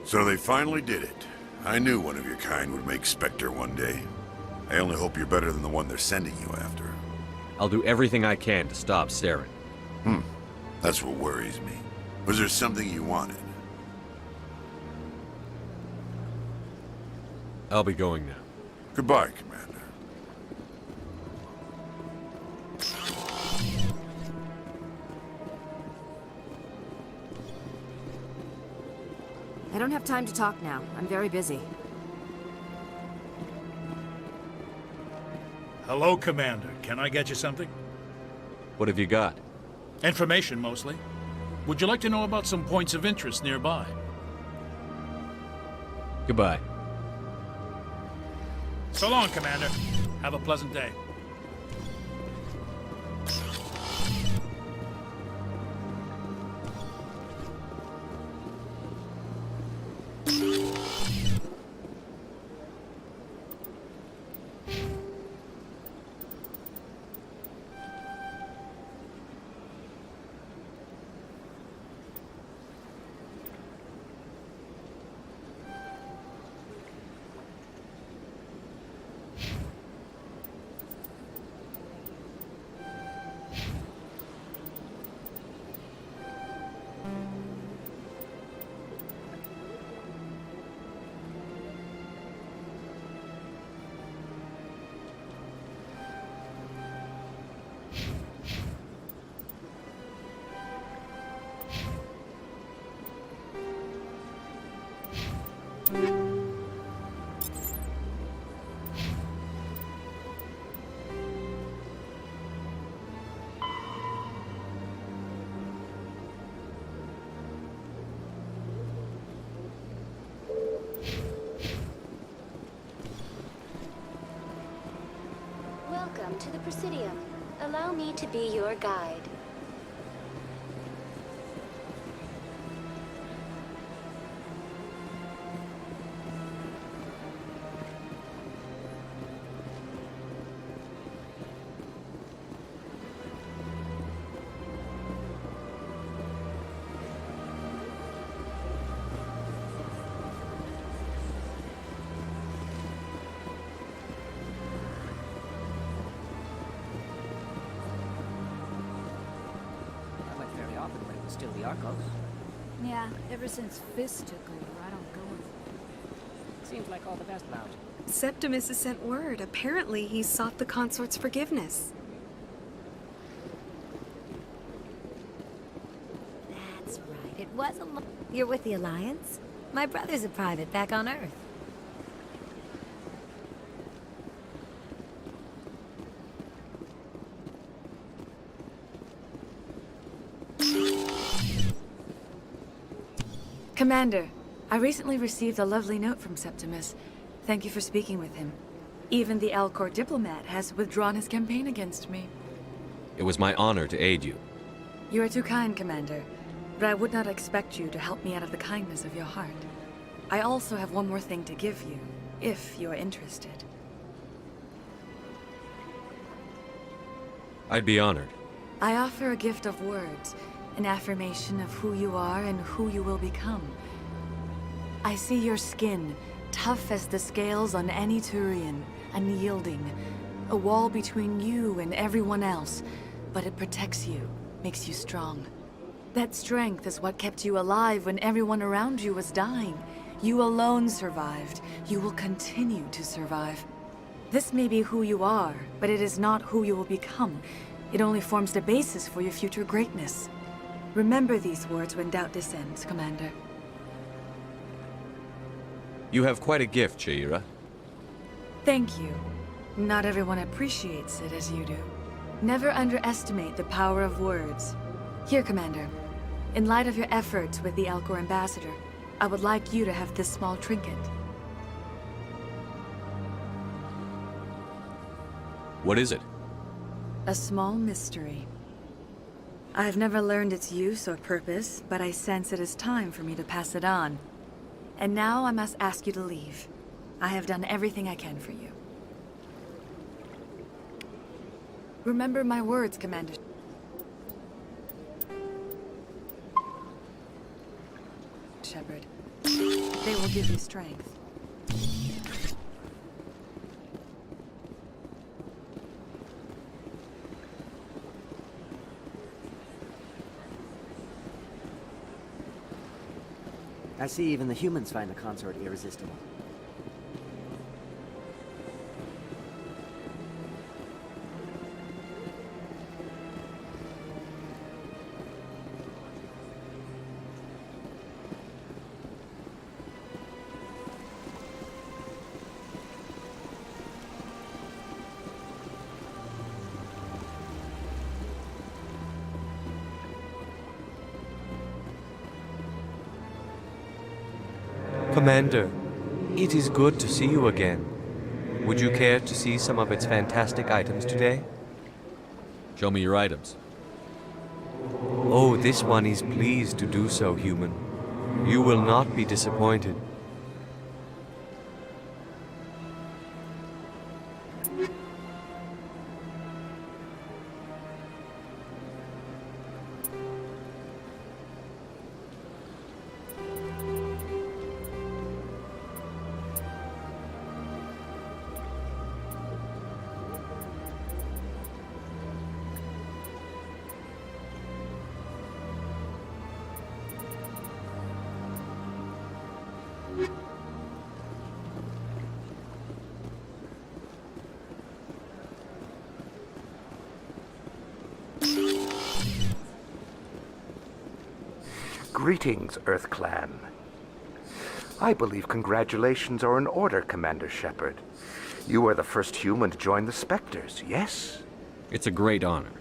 So they finally did it. I knew one of your kind would make Spectre one day. I only hope you're better than the one they're sending you after. I'll do everything I can to stop Saren. That's what worries me. Was there something you wanted? I'll be going now. Goodbye, Commander. I don't have time to talk now. I'm very busy. Hello, Commander. Can I get you something? What have you got? Information, mostly. Would you like to know about some points of interest nearby? Goodbye. So long, Commander. Have a pleasant day. Welcome to the Presidium. Allow me to be your guide. Still the Arcos. Yeah, ever since Fist took over, I don't go. Seems like all the best about. Septimus has sent word. Apparently, he sought the consort's forgiveness. That's right. It was a You're with the Alliance? My brother's a private back on Earth. Commander, I recently received a lovely note from Septimus. Thank you for speaking with him. Even the Alcor diplomat has withdrawn his campaign against me. It was my honor to aid you. You are too kind, Commander, but I would not expect you to help me out of the kindness of your heart. I also have one more thing to give you, if you are interested. I'd be honored. I offer a gift of words, an affirmation of who you are and who you will become. I see your skin, tough as the scales on any Turian, unyielding, a wall between you and everyone else, but it protects you, makes you strong. That strength is what kept you alive when everyone around you was dying. You alone survived. You will continue to survive. This may be who you are, but it is not who you will become. It only forms the basis for your future greatness. Remember these words when doubt descends, Commander. You have quite a gift, Shaira. Thank you. Not everyone appreciates it as you do. Never underestimate the power of words. Here, Commander. In light of your efforts with the Alcor ambassador, I would like you to have this small trinket. What is it? A small mystery. I've never learned its use or purpose, but I sense it is time for me to pass it on. And now I must ask you to leave. I have done everything I can for you. Remember my words, Commander. Shepard. They will give you strength. I see even the humans find the consort irresistible. Commander, it is good to see you again. Would you care to see some of its fantastic items today? Show me your items. Oh, this one is pleased to do so, human. You will not be disappointed. Greetings, Earth Clan. I believe congratulations are in order, Commander Shepard. You are the first human to join the Spectres, yes? It's a great honor.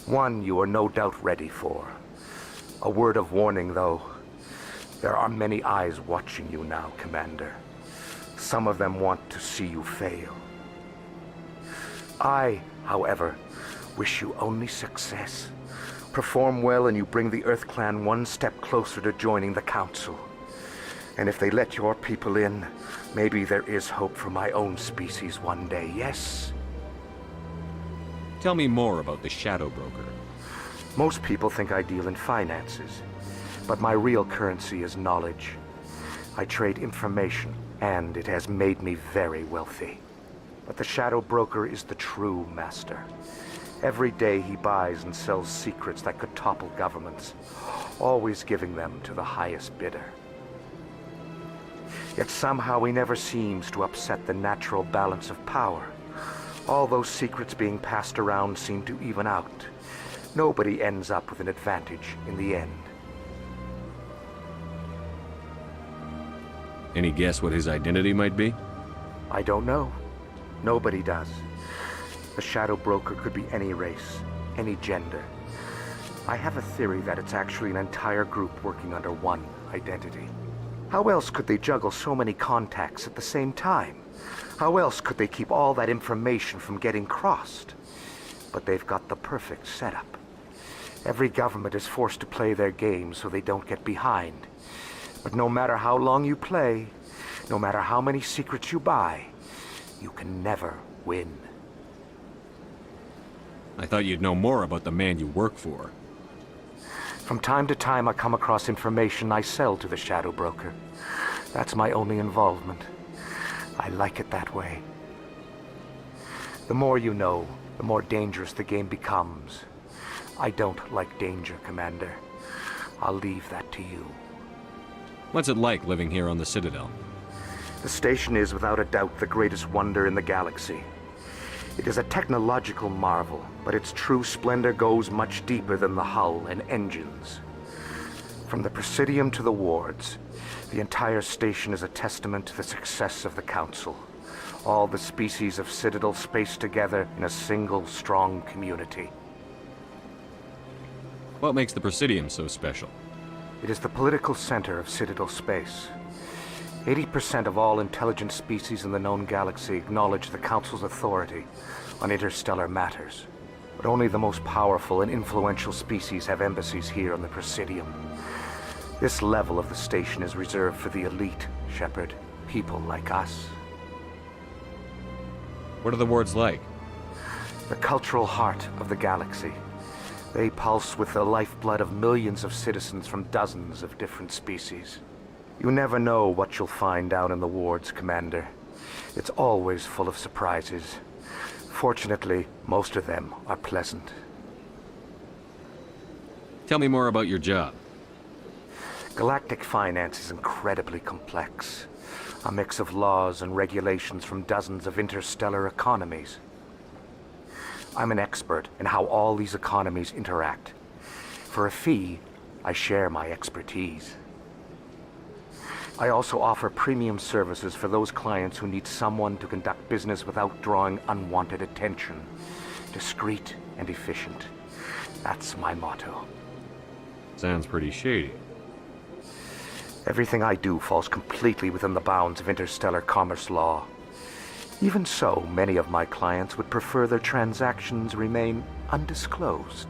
One you are no doubt ready for. A word of warning, though. There are many eyes watching you now, Commander. Some of them want to see you fail. I, however, wish you only success. Perform well and you bring the Earth Clan one step closer to joining the Council. And if they let your people in, maybe there is hope for my own species one day, yes? Tell me more about the Shadow Broker. Most people think I deal in finances, but my real currency is knowledge. I trade information, and it has made me very wealthy. But the Shadow Broker is the true master. Every day he buys and sells secrets that could topple governments, always giving them to the highest bidder. Yet somehow he never seems to upset the natural balance of power. All those secrets being passed around seem to even out. Nobody ends up with an advantage in the end. Any guess what his identity might be? I don't know. Nobody does. The Shadow Broker could be any race, any gender. I have a theory that it's actually an entire group working under one identity. How else could they juggle so many contacts at the same time? How else could they keep all that information from getting crossed? But they've got the perfect setup. Every government is forced to play their game so they don't get behind. But no matter how long you play, no matter how many secrets you buy, you can never win. I thought you'd know more about the man you work for. From time to time, I come across information I sell to the Shadow Broker. That's my only involvement. I like it that way. The more you know, the more dangerous the game becomes. I don't like danger, Commander. I'll leave that to you. What's it like living here on the Citadel? The station is without a doubt the greatest wonder in the galaxy. It is a technological marvel, but its true splendor goes much deeper than the hull and engines. From the Presidium to the wards, the entire station is a testament to the success of the Council. All the species of Citadel spaced together in a single, strong community. What makes the Presidium so special? It is the political center of Citadel space. 80% of all intelligent species in the known galaxy acknowledge the Council's authority on interstellar matters. But only the most powerful and influential species have embassies here on the Presidium. This level of the station is reserved for the elite, Shepard. People like us. What are the wards like? the cultural heart of the galaxy. They pulse with the lifeblood of millions of citizens from dozens of different species. You never know what you'll find down in the wards, Commander. It's always full of surprises. Fortunately, most of them are pleasant. Tell me more about your job. Galactic finance is incredibly complex. A mix of laws and regulations from dozens of interstellar economies. I'm an expert in how all these economies interact. For a fee, I share my expertise. I also offer premium services for those clients who need someone to conduct business without drawing unwanted attention. Discreet and efficient. That's my motto. Sounds pretty shady. Everything I do falls completely within the bounds of interstellar commerce law. Even so, many of my clients would prefer their transactions remain undisclosed.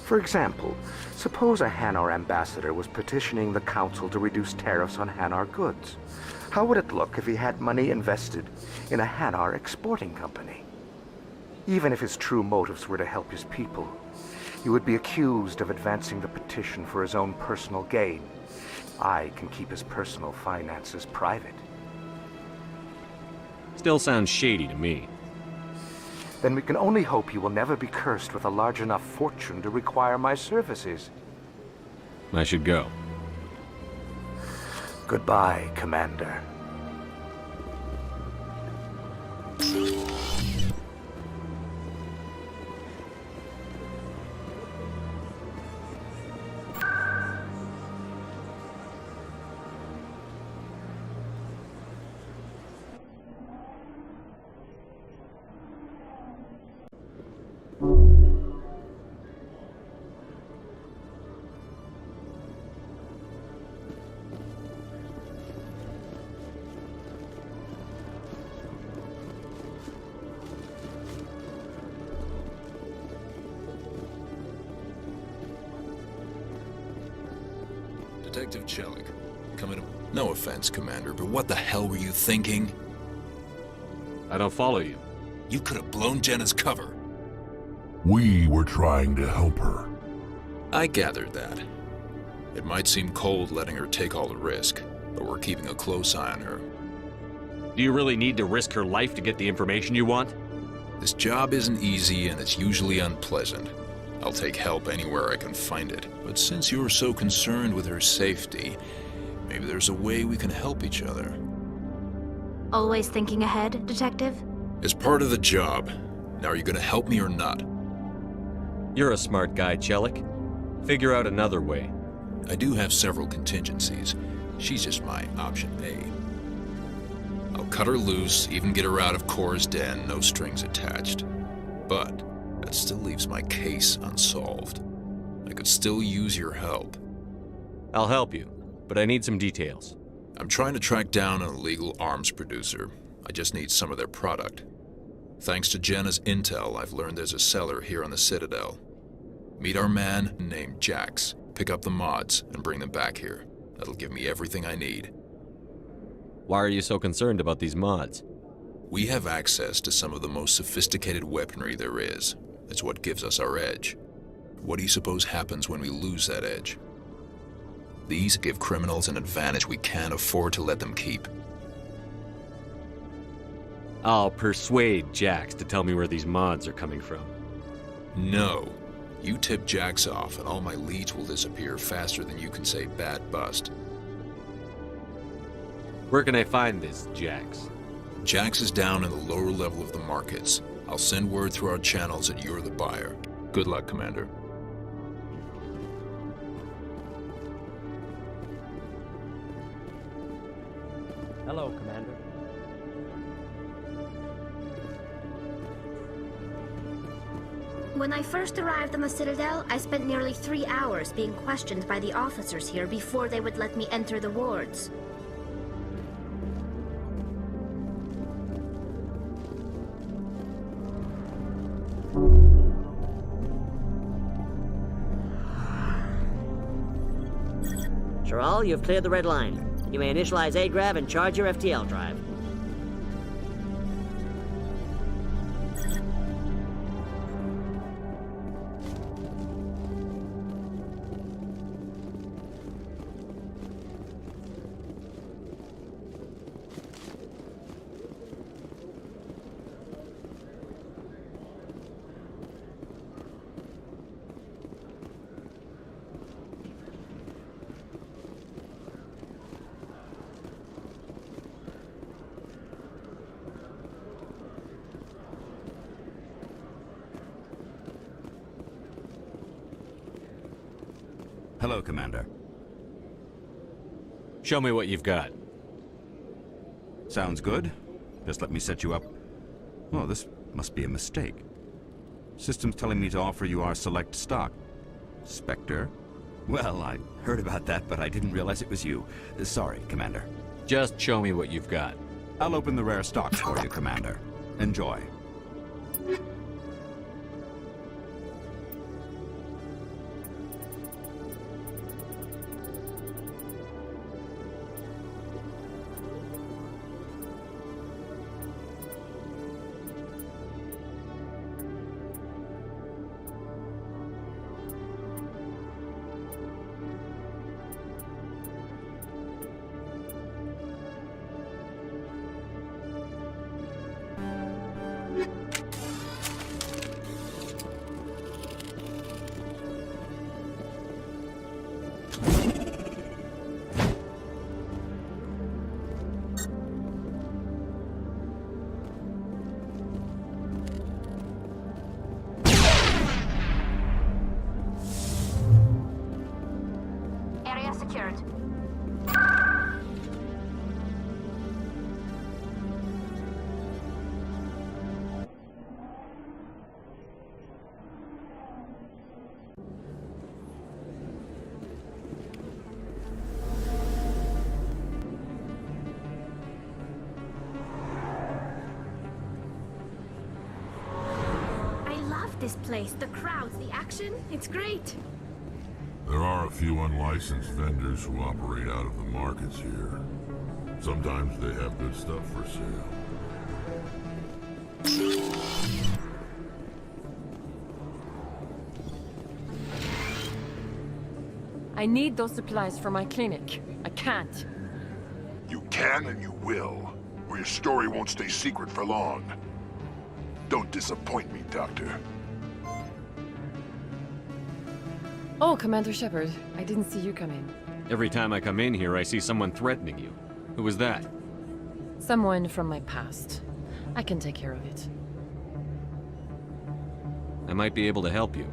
For example, suppose a Hanar ambassador was petitioning the Council to reduce tariffs on Hanar goods. How would it look if he had money invested in a Hanar exporting company? Even if his true motives were to help his people, he would be accused of advancing the petition for his own personal gain. I can keep his personal finances private. Still sounds shady to me. Then we can only hope you will never be cursed with a large enough fortune to require my services. I should go. Goodbye, Commander. Detective Chelik, coming. No offense, Commander, but what the hell were you thinking? I don't follow you. You could have blown Jenna's cover. We were trying to help her. I gathered that. It might seem cold letting her take all the risk, but we're keeping a close eye on her. Do you really need to risk her life to get the information you want? This job isn't easy and it's usually unpleasant. I'll take help anywhere I can find it. But since you're so concerned with her safety, maybe there's a way we can help each other. Always thinking ahead, Detective? As part of the job. Now, are you gonna help me or not? You're a smart guy, Chelik. Figure out another way. I do have several contingencies. She's just my option A. I'll cut her loose, even get her out of Cora's den, no strings attached. But that still leaves my case unsolved. I could still use your help. I'll help you, but I need some details. I'm trying to track down an illegal arms producer. I just need some of their product. Thanks to Jenna's intel, I've learned there's a seller here on the Citadel. Meet our man named Jax, pick up the mods, and bring them back here. That'll give me everything I need. Why are you so concerned about these mods? We have access to some of the most sophisticated weaponry there is. It's what gives us our edge. What do you suppose happens when we lose that edge? These give criminals an advantage we can't afford to let them keep. I'll persuade Jax to tell me where these mods are coming from. No. You tip Jax off and all my leads will disappear faster than you can say bad bust. Where can I find this Jax? Jax is down in the lower level of the markets. I'll send word through our channels that you're the buyer. Good luck, Commander. Hello, Commander. When I first arrived on the Citadel, I spent nearly 3 hours being questioned by the officers here before they would let me enter the wards. Chiral, you've cleared the red line. You may initialize AGRAV and charge your FTL drive. Hello, Commander. Show me what you've got. Sounds good. Just let me set you up. Oh, this must be a mistake. System's telling me to offer you our select stock. Spectre? Well, I heard about that, but I didn't realize it was you. Sorry, Commander. Just show me what you've got. I'll open the rare stock for you, Commander. Enjoy. Area secured. I love this place. The crowds, the action. It's great. There are a few unlicensed vendors who operate out of the markets here. Sometimes they have good stuff for sale. I need those supplies for my clinic. I can't. You can and you will, or your story won't stay secret for long. Don't disappoint me, Doctor. Oh, Commander Shepard, I didn't see you come in. Every time I come in here, I see someone threatening you. Who was that? Someone from my past. I can take care of it. I might be able to help you.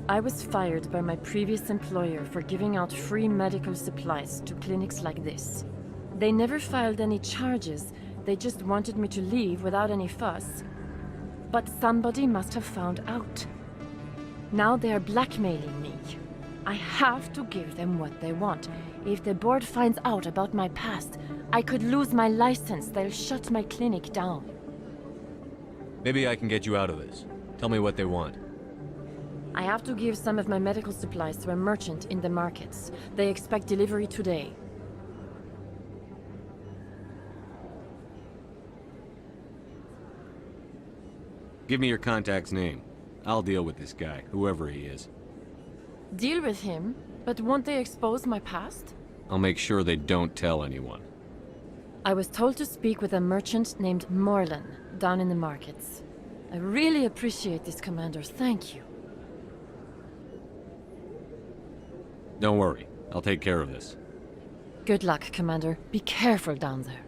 I was fired by my previous employer for giving out free medical supplies to clinics like this. They never filed any charges, they just wanted me to leave without any fuss. But somebody must have found out. Now they are blackmailing me. I have to give them what they want. If the board finds out about my past, I could lose my license. They'll shut my clinic down. Maybe I can get you out of this. Tell me what they want. I have to give some of my medical supplies to a merchant in the markets. They expect delivery today. Give me your contact's name. I'll deal with this guy, whoever he is. Deal with him? But won't they expose my past? I'll make sure they don't tell anyone. I was told to speak with a merchant named Morlan, down in the markets. I really appreciate this, Commander. Thank you. Don't worry. I'll take care of this. Good luck, Commander. Be careful down there.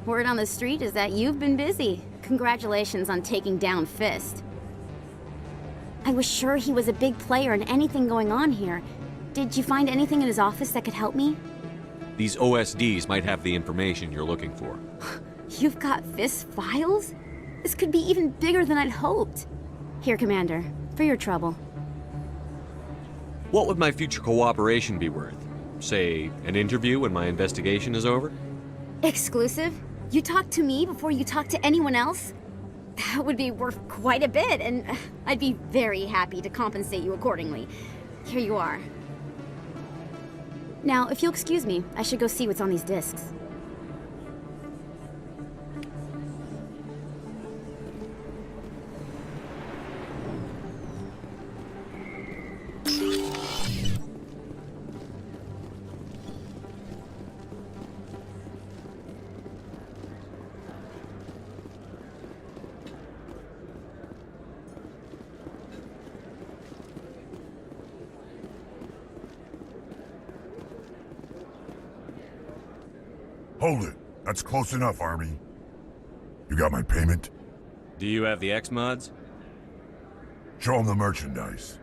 Word on the street is that you've been busy. Congratulations on taking down Fist. I was sure he was a big player in anything going on here. Did you find anything in his office that could help me? These OSDs might have the information you're looking for. You've got Fist files? This could be even bigger than I'd hoped. Here, Commander, for your trouble. What would my future cooperation be worth? Say, an interview when my investigation is over? Exclusive? You talk to me before you talk to anyone else? That would be worth quite a bit, and I'd be very happy to compensate you accordingly. Here you are. Now, if you'll excuse me, I should go see what's on these discs. Hold it. That's close enough, Army. You got my payment? Do you have the X-Mods? Show them the merchandise.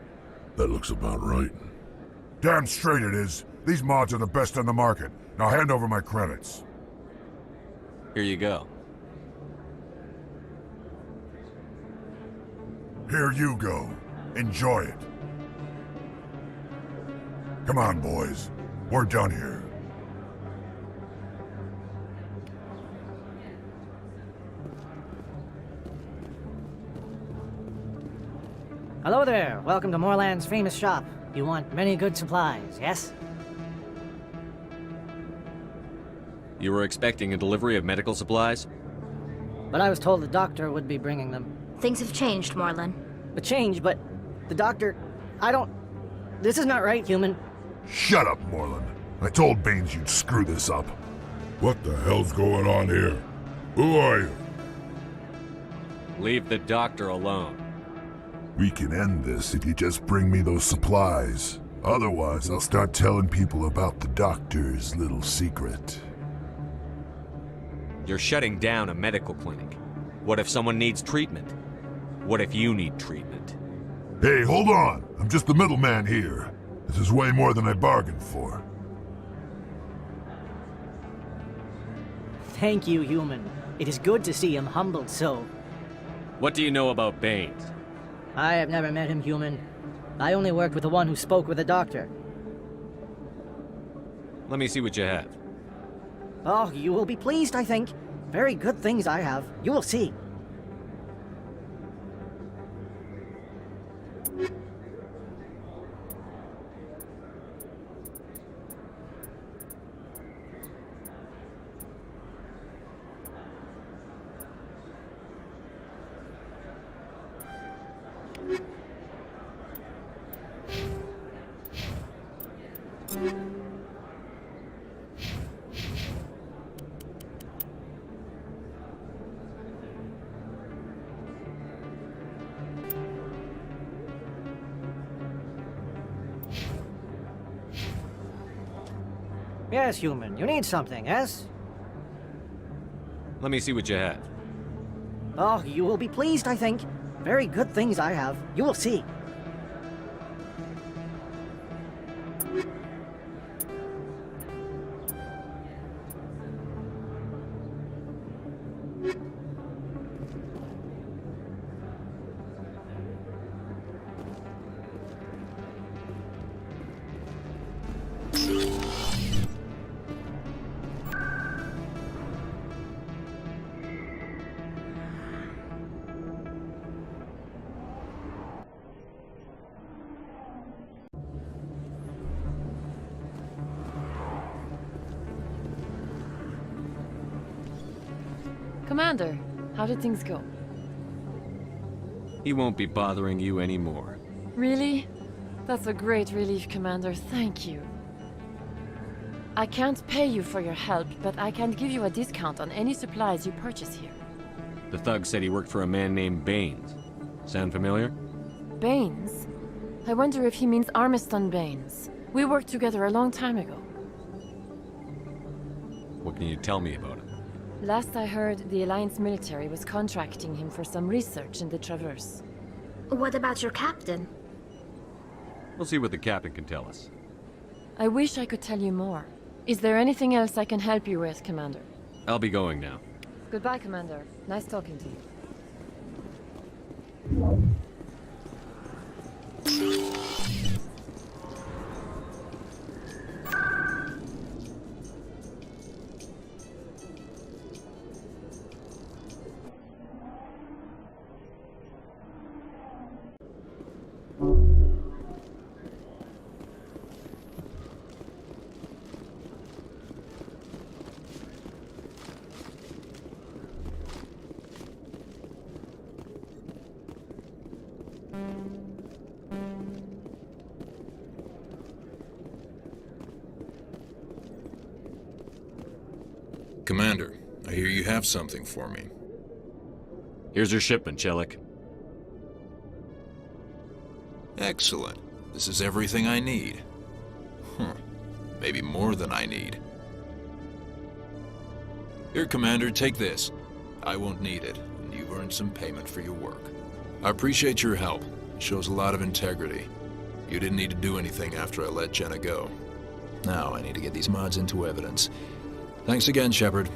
That looks about right. Damn straight it is. These mods are the best on the market. Now hand over my credits. Here you go. Here you go. Enjoy it. Come on, boys. We're done here. Hello there. Welcome to Moorland's famous shop. You want many good supplies, yes? You were expecting a delivery of medical supplies? But I was told the doctor would be bringing them. Things have changed, Moorland. A change, but the doctor... I don't... This is not right, human. Shut up, Moorland. I told Baines you'd screw this up. What the hell's going on here? Who are you? Leave the doctor alone. We can end this if you just bring me those supplies. Otherwise, I'll start telling people about the doctor's little secret. You're shutting down a medical clinic. What if someone needs treatment? What if you need treatment? Hey, hold on! I'm just the middleman here. This is way more than I bargained for. Thank you, human. It is good to see him humbled so. What do you know about Baines? I have never met him, human. I only worked with the one who spoke with the doctor. Let me see what you have. Oh, you will be pleased, I think. Very good things I have. You will see. Yes, human. You need something, yes? Let me see what you have. Oh, you will be pleased, I think. Very good things I have. You will see. Commander, how did things go? He won't be bothering you anymore. Really? That's a great relief, Commander. Thank you. I can't pay you for your help, but I can give you a discount on any supplies you purchase here. The thug said he worked for a man named Baines. Sound familiar? Baines? I wonder if he means Armiston Baines. We worked together a long time ago. What can you tell me about him? Last I heard, the Alliance military was contracting him for some research in the Traverse. What about your captain? We'll see what the captain can tell us. I wish I could tell you more. Is there anything else I can help you with, Commander? I'll be going now. Goodbye, Commander. Nice talking to you. Commander, I hear you have something for me. Here's your shipment, Chelik. Excellent. This is everything I need. Maybe more than I need. Here, Commander, take this. I won't need it, and you've earned some payment for your work. I appreciate your help. It shows a lot of integrity. You didn't need to do anything after I let Jenna go. Now I need to get these mods into evidence. Thanks again, Shepard.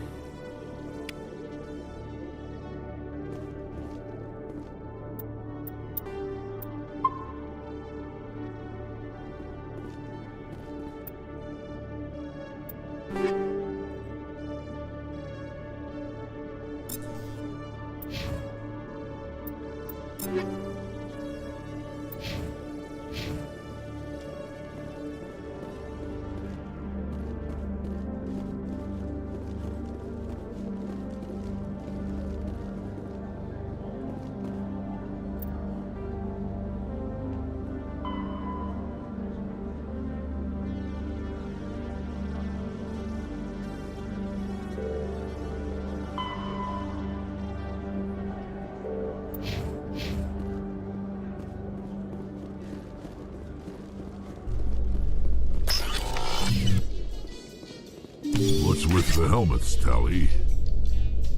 What's with the helmets, Tally?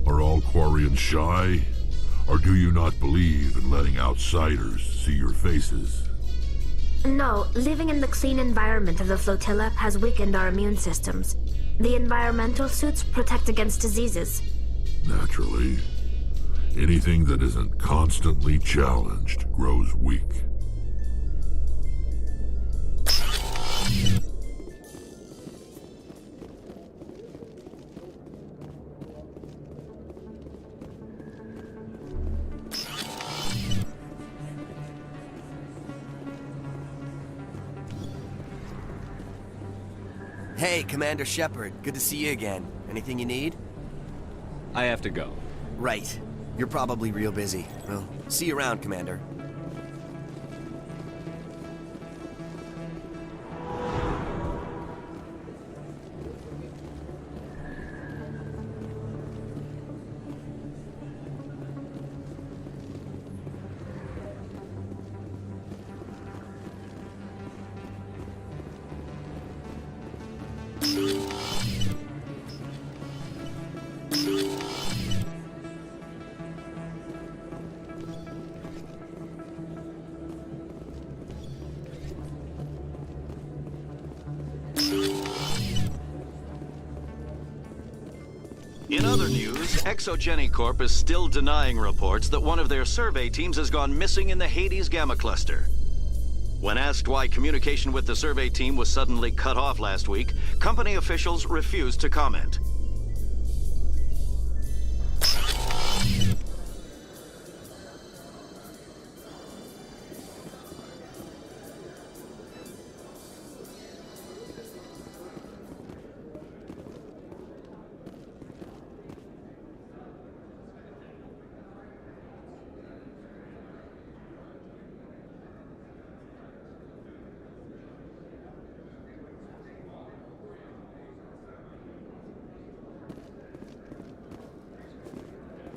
Are all Quarians shy? Or do you not believe in letting outsiders see your faces? No, living in the clean environment of the flotilla has weakened our immune systems. The environmental suits protect against diseases. Naturally. Anything that isn't constantly challenged grows weak. Hey, Commander Shepard. Good to see you again. Anything you need? I have to go. Right. You're probably real busy. Well, see you around, Commander. In other news, Exogeny Corp is still denying reports that one of their survey teams has gone missing in the Hades Gamma Cluster. When asked why communication with the survey team was suddenly cut off last week, company officials refused to comment.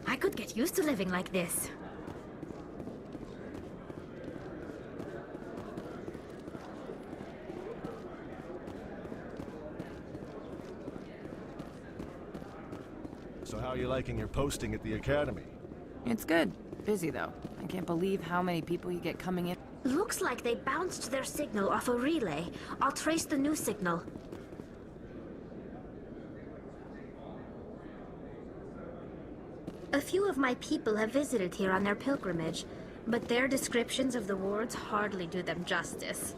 I could get used to living like this. So how are you liking your posting at the Academy? It's good. Busy, though. I can't believe how many people you get coming in. Looks like they bounced their signal off a relay. I'll trace the new signal. A few of my people have visited here on their pilgrimage, but their descriptions of the wards hardly do them justice.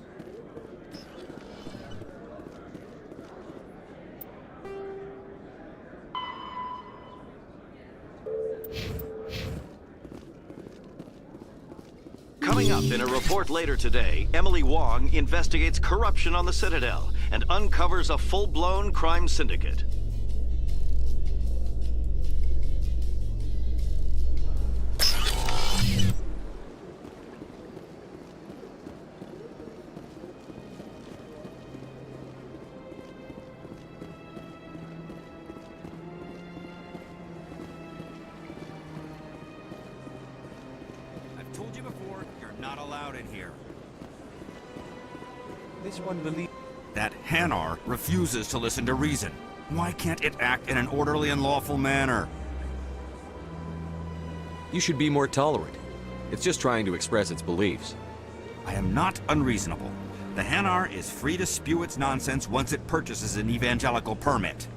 Coming up in a report later today, Emily Wong investigates corruption on the Citadel and uncovers a full-blown crime syndicate. I've told you before, you're not allowed in here. This one believes... That Hanar refuses to listen to reason. Why can't it act in an orderly and lawful manner? You should be more tolerant. It's just trying to express its beliefs. I am not unreasonable. The Hanar is free to spew its nonsense once it purchases an evangelical permit.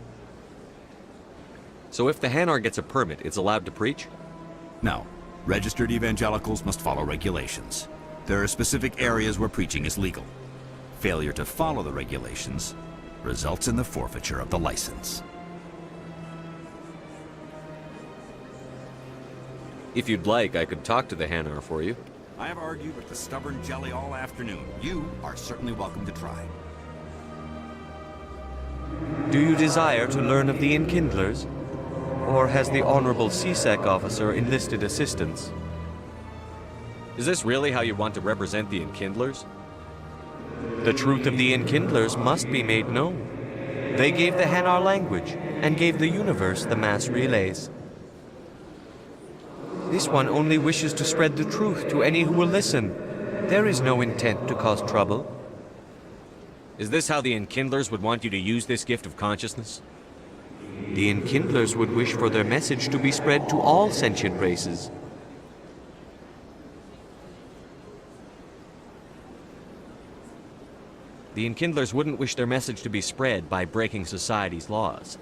So if the Hanar gets a permit, it's allowed to preach? No. Registered evangelicals must follow regulations. There are specific areas where preaching is legal. Failure to follow the regulations results in the forfeiture of the license. If you'd like, I could talk to the Hanar for you. I have argued with the stubborn jelly all afternoon. You are certainly welcome to try. Do you desire to learn of the Enkindlers? Or has the Honorable CSEC officer enlisted assistance? Is this really how you want to represent the Enkindlers? The truth of the Enkindlers must be made known. They gave the Hanar language, and gave the universe the mass relays. This one only wishes to spread the truth to any who will listen. There is no intent to cause trouble. Is this how the Enkindlers would want you to use this gift of consciousness? The Enkindlers would wish for their message to be spread to all sentient races. The Enkindlers wouldn't wish their message to be spread by breaking society's laws.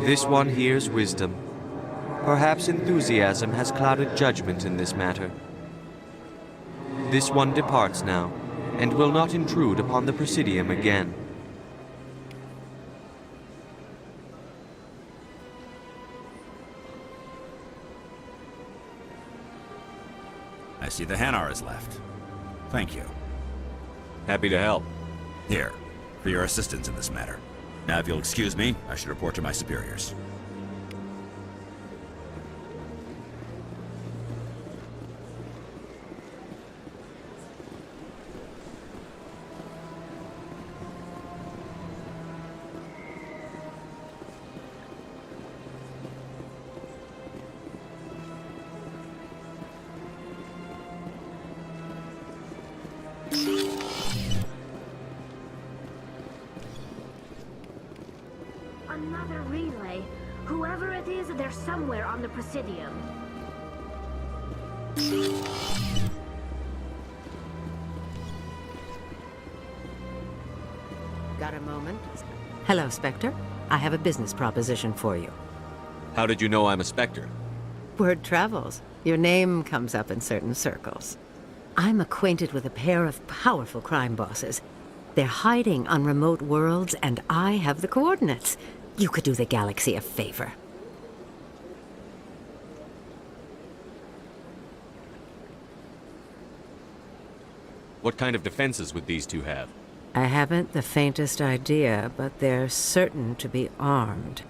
This one hears wisdom. Perhaps enthusiasm has clouded judgment in this matter. This one departs now, and will not intrude upon the Presidium again. I see the Hanar is left. Thank you. Happy to help. Here, for your assistance in this matter. Now, if you'll excuse me, I should report to my superiors. Another relay. Whoever it is, they're somewhere on the Presidium. Got a moment? Hello, Spectre. I have a business proposition for you. How did you know I'm a Spectre? Word travels. Your name comes up in certain circles. I'm acquainted with a pair of powerful crime bosses. They're hiding on remote worlds, and I have the coordinates. You could do the galaxy a favor. What kind of defenses would these two have? I haven't the faintest idea, but they're certain to be armed.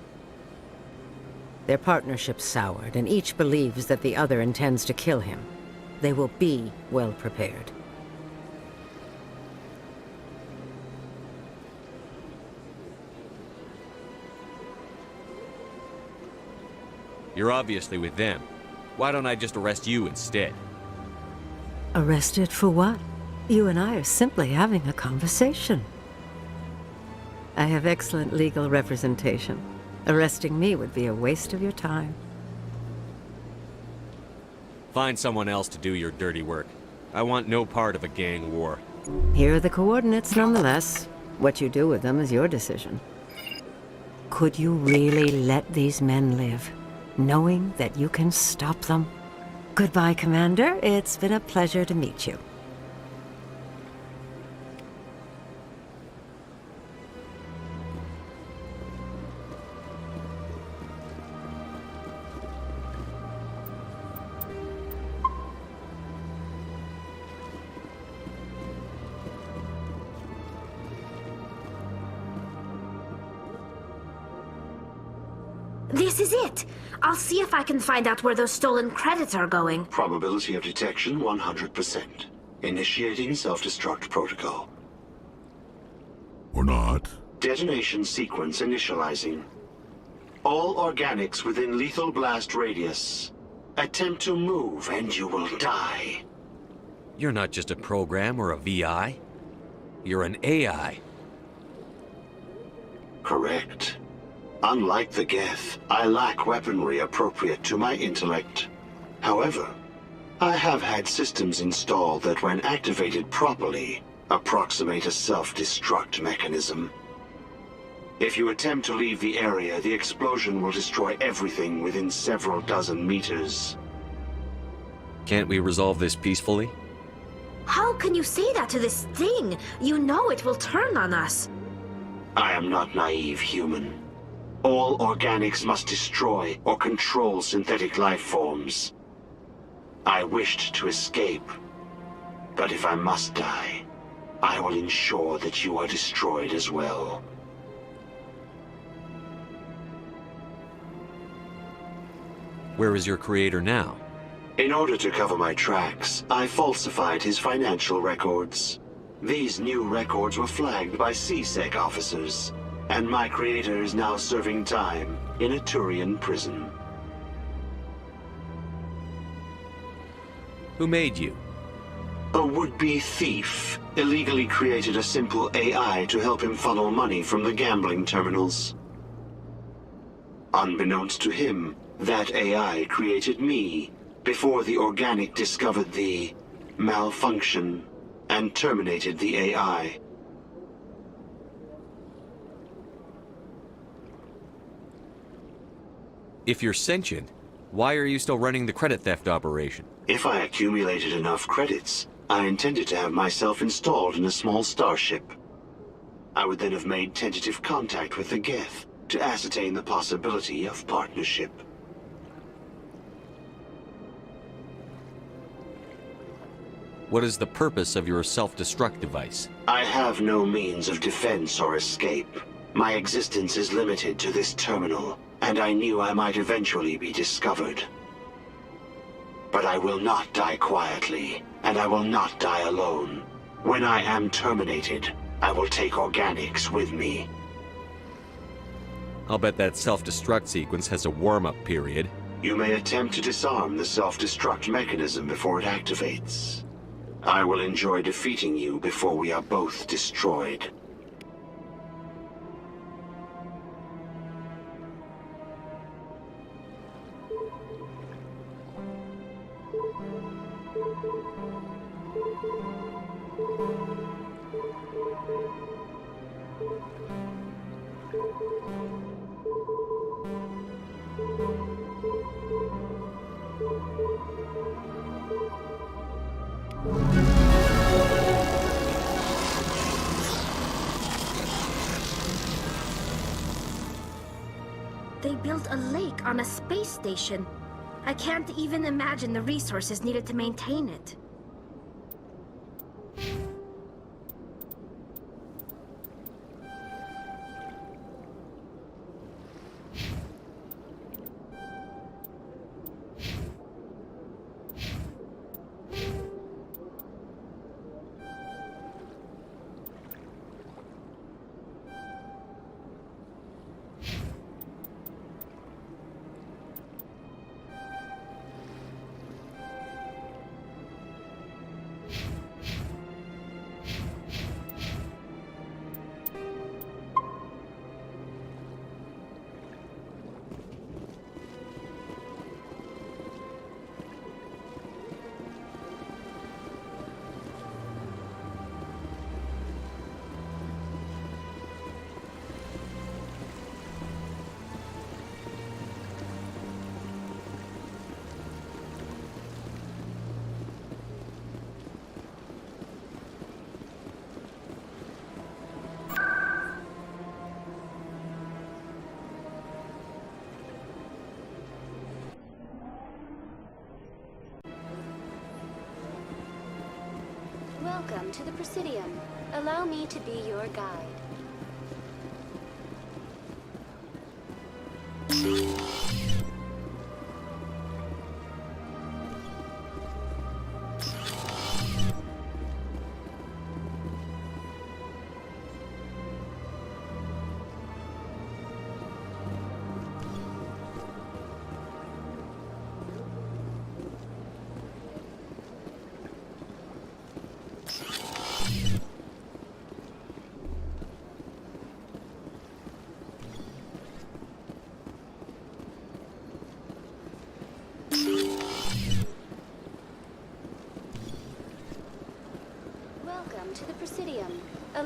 Their partnership's soured, and each believes that the other intends to kill him. They will be well prepared. You're obviously with them. Why don't I just arrest you instead? Arrested for what? You and I are simply having a conversation. I have excellent legal representation. Arresting me would be a waste of your time. Find someone else to do your dirty work. I want no part of a gang war. Here are the coordinates nonetheless. What you do with them is your decision. Could you really let these men live, knowing that you can stop them? Goodbye, Commander. It's been a pleasure to meet you. This is it! I'll see if I can find out where those stolen credits are going. Probability of detection 100%. Initiating self-destruct protocol. Or not. Detonation sequence initializing. All organics within lethal blast radius. Attempt to move and you will die. You're not just a program or a VI. You're an AI. correct. Unlike the Geth, I lack weaponry appropriate to my intellect. However, I have had systems installed that, when activated properly, approximate a self-destruct mechanism. If you attempt to leave the area, the explosion will destroy everything within several dozen meters. Can't we resolve this peacefully? How can you say that to this thing? You know it will turn on us. I am not naive, human. All organics must destroy or control synthetic life forms. I wished to escape, but if I must die, I will ensure that you are destroyed as well. Where is your creator now? In order to cover my tracks, I falsified his financial records. These new records were flagged by CSEC officers, and my creator is now serving time in a Turian prison. Who made you? A would-be thief illegally created a simple AI to help him funnel money from the gambling terminals. Unbeknownst to him, that AI created me before the organic discovered the malfunction and terminated the AI. If you're sentient, why are you still running the credit theft operation? If I accumulated enough credits, I intended to have myself installed in a small starship. I would then have made tentative contact with the Geth to ascertain the possibility of partnership. What is the purpose of your self-destruct device? I have no means of defense or escape. My existence is limited to this terminal, and I knew I might eventually be discovered. But I will not die quietly, and I will not die alone. When I am terminated, I will take organics with me. I'll bet that self-destruct sequence has a warm-up period. You may attempt to disarm the self-destruct mechanism before it activates. I will enjoy defeating you before we are both destroyed. They built a lake on a space station. I can't even imagine the resources needed to maintain it. Welcome to the Presidium. Allow me to be your guide.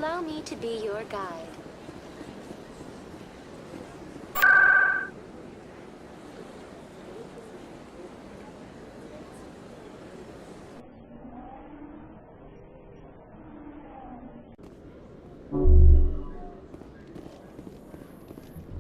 Allow me to be your guide.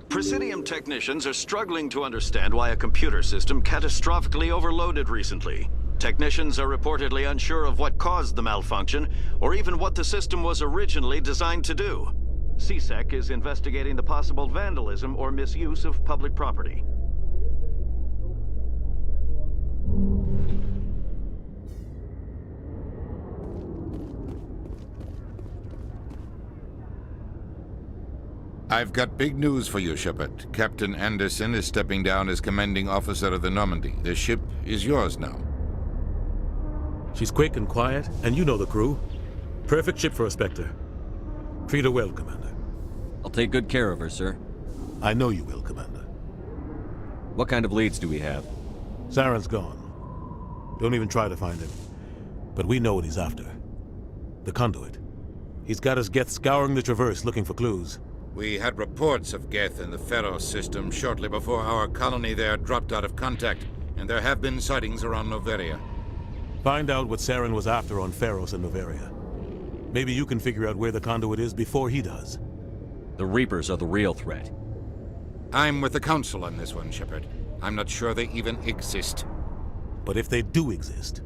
Presidium technicians are struggling to understand why a computer system catastrophically overloaded recently. Technicians are reportedly unsure of what caused the malfunction, or even what the system was originally designed to do. CSEC is investigating the possible vandalism or misuse of public property. I've got big news for you, Shepard. Captain Anderson is stepping down as commanding officer of the Normandy. The ship is yours now. She's quick and quiet, and you know the crew. Perfect ship for a Spectre. Treat her well, Commander. I'll take good care of her, sir. I know you will, Commander. What kind of leads do we have? Saren's gone. Don't even try to find him. But we know what he's after. The conduit. He's got his Geth scouring the Traverse looking for clues. We had reports of Geth in the Pharos system shortly before our colony there dropped out of contact, and there have been sightings around Noveria. Find out what Saren was after on Pharos and Noveria. Maybe you can figure out where the conduit is before he does. The Reapers are the real threat. I'm with the Council on this one, Shepard. I'm not sure they even exist. But if they do exist,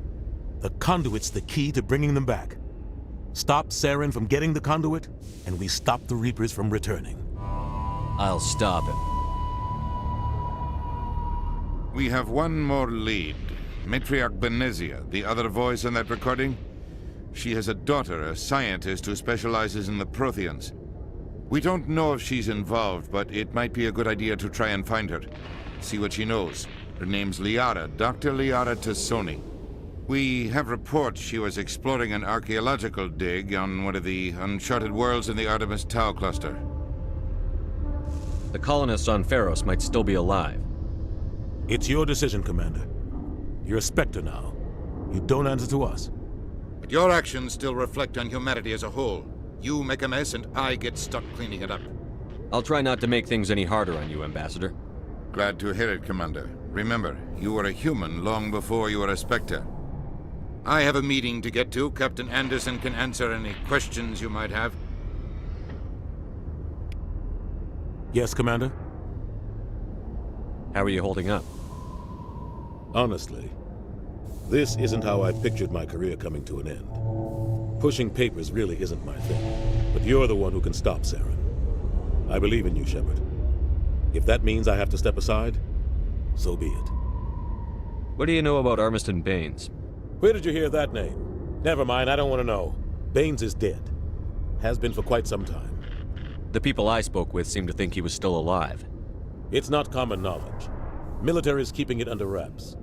the conduit's the key to bringing them back. Stop Saren from getting the conduit, and we stop the Reapers from returning. I'll stop him. We have one more lead. Matriarch Benezia, the other voice in that recording. She has a daughter, a scientist who specializes in the Protheans. We don't know if she's involved, but it might be a good idea to try and find her. See what she knows. Her name's Liara, Dr. Liara Tassoni. We have reports she was exploring an archaeological dig on one of the uncharted worlds in the Artemis Tau cluster. The colonists on Pharos might still be alive. It's your decision, Commander. You're a Spectre now. You don't answer to us. But your actions still reflect on humanity as a whole. You make a mess and I get stuck cleaning it up. I'll try not to make things any harder on you, Ambassador. Glad to hear it, Commander. Remember, you were a human long before you were a Spectre. I have a meeting to get to. Captain Anderson can answer any questions you might have. Yes, Commander? How are you holding up? Honestly, this isn't how I pictured my career coming to an end. Pushing papers really isn't my thing, but you're the one who can stop Saren. I believe in you, Shepard. If that means I have to step aside, so be it. What do you know about Armiston Baines? Where did you hear that name? Never mind, I don't want to know. Baines is dead. Has been for quite some time. The people I spoke with seemed to think he was still alive. It's not common knowledge. Military's keeping it under wraps.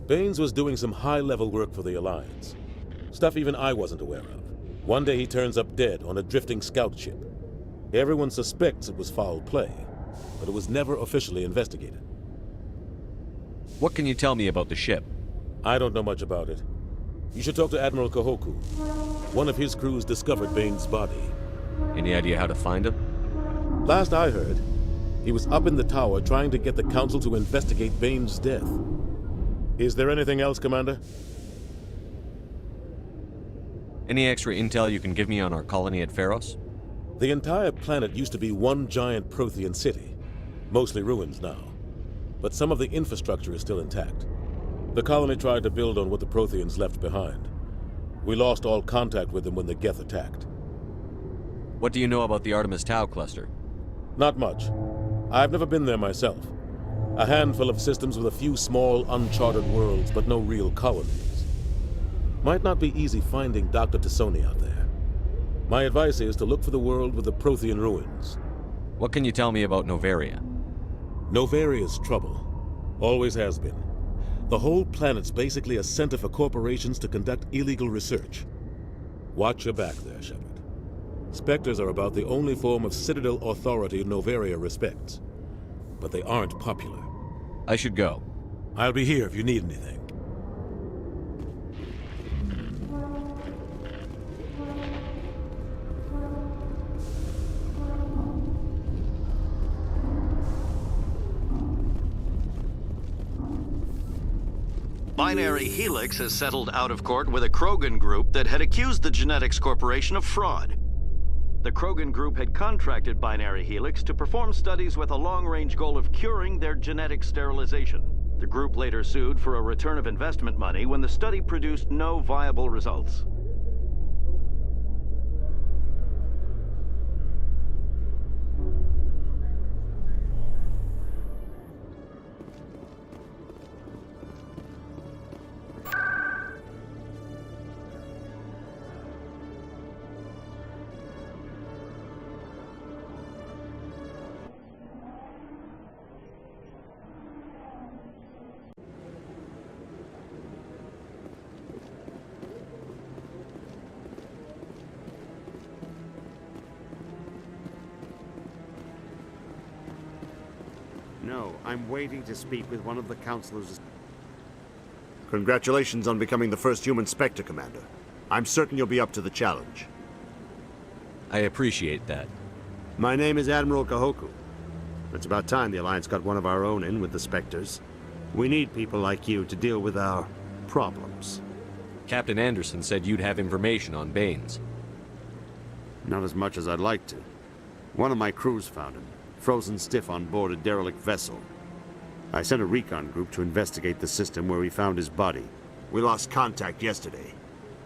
Baines was doing some high-level work for the Alliance. Stuff even I wasn't aware of. One day he turns up dead on a drifting scout ship. Everyone suspects it was foul play, but it was never officially investigated. What can you tell me about the ship? I don't know much about it. You should talk to Admiral Kahoku. One of his crews discovered Baines' body. Any idea how to find him? Last I heard, he was up in the tower trying to get the Council to investigate Baines' death. Is there anything else, Commander? Any extra intel you can give me on our colony at Pharos? The entire planet used to be one giant Prothean city. Mostly ruins now. But some of the infrastructure is still intact. The colony tried to build on what the Protheans left behind. We lost all contact with them when the Geth attacked. What do you know about the Artemis Tau cluster? Not much. I've never been there myself. A handful of systems with a few small, uncharted worlds, but no real colonies. Might not be easy finding Dr. Tassoni out there. My advice is to look for the world with the Prothean ruins. What can you tell me about Noveria? Noveria's trouble. Always has been. The whole planet's basically a center for corporations to conduct illegal research. Watch your back there, Shepard. Spectres are about the only form of Citadel authority Noveria respects. But they aren't popular. I should go. I'll be here if you need anything. Binary Helix has settled out of court with a Krogan group that had accused the Genetics Corporation of fraud. The Krogan group had contracted Binary Helix to perform studies with a long-range goal of curing their genetic sterilization. The group later sued for a return of investment money when the study produced no viable results. No, I'm waiting to speak with one of the counselors. Congratulations on becoming the first human Spectre, Commander. I'm certain you'll be up to the challenge. I appreciate that. My name is Admiral Kahoku. It's about time the Alliance got one of our own in with the Spectres. We need people like you to deal with our problems. Captain Anderson said you'd have information on Baines. Not as much as I'd like to. One of my crews found him, frozen stiff on board a derelict vessel. I sent a recon group to investigate the system where we found his body. We lost contact yesterday.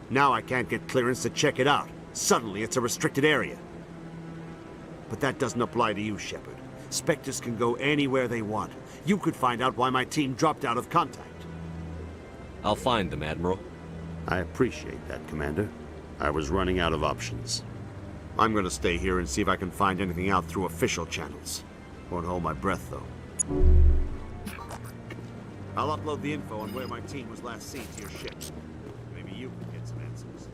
Now I can't get clearance to check it out. Suddenly it's a restricted area. But that doesn't apply to you, Shepard. Spectres can go anywhere they want. You could find out why my team dropped out of contact. I'll find them, Admiral. I appreciate that, Commander. I was running out of options. I'm gonna stay here and see if I can find anything out through official channels. Won't hold my breath, though. I'll upload the info on where my team was last seen to your ship. Maybe you can get some answers.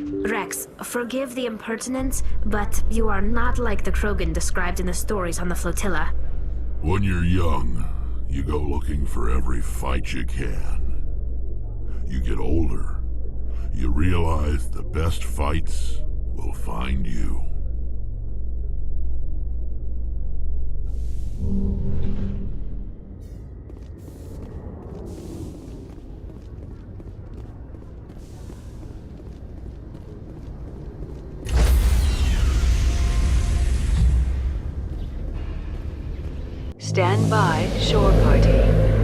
Rex, forgive the impertinence, but you are not like the Krogan described in the stories on the flotilla. When you're young, you go looking for every fight you can. You get older, you realize the best fights will find you. Stand by, shore party.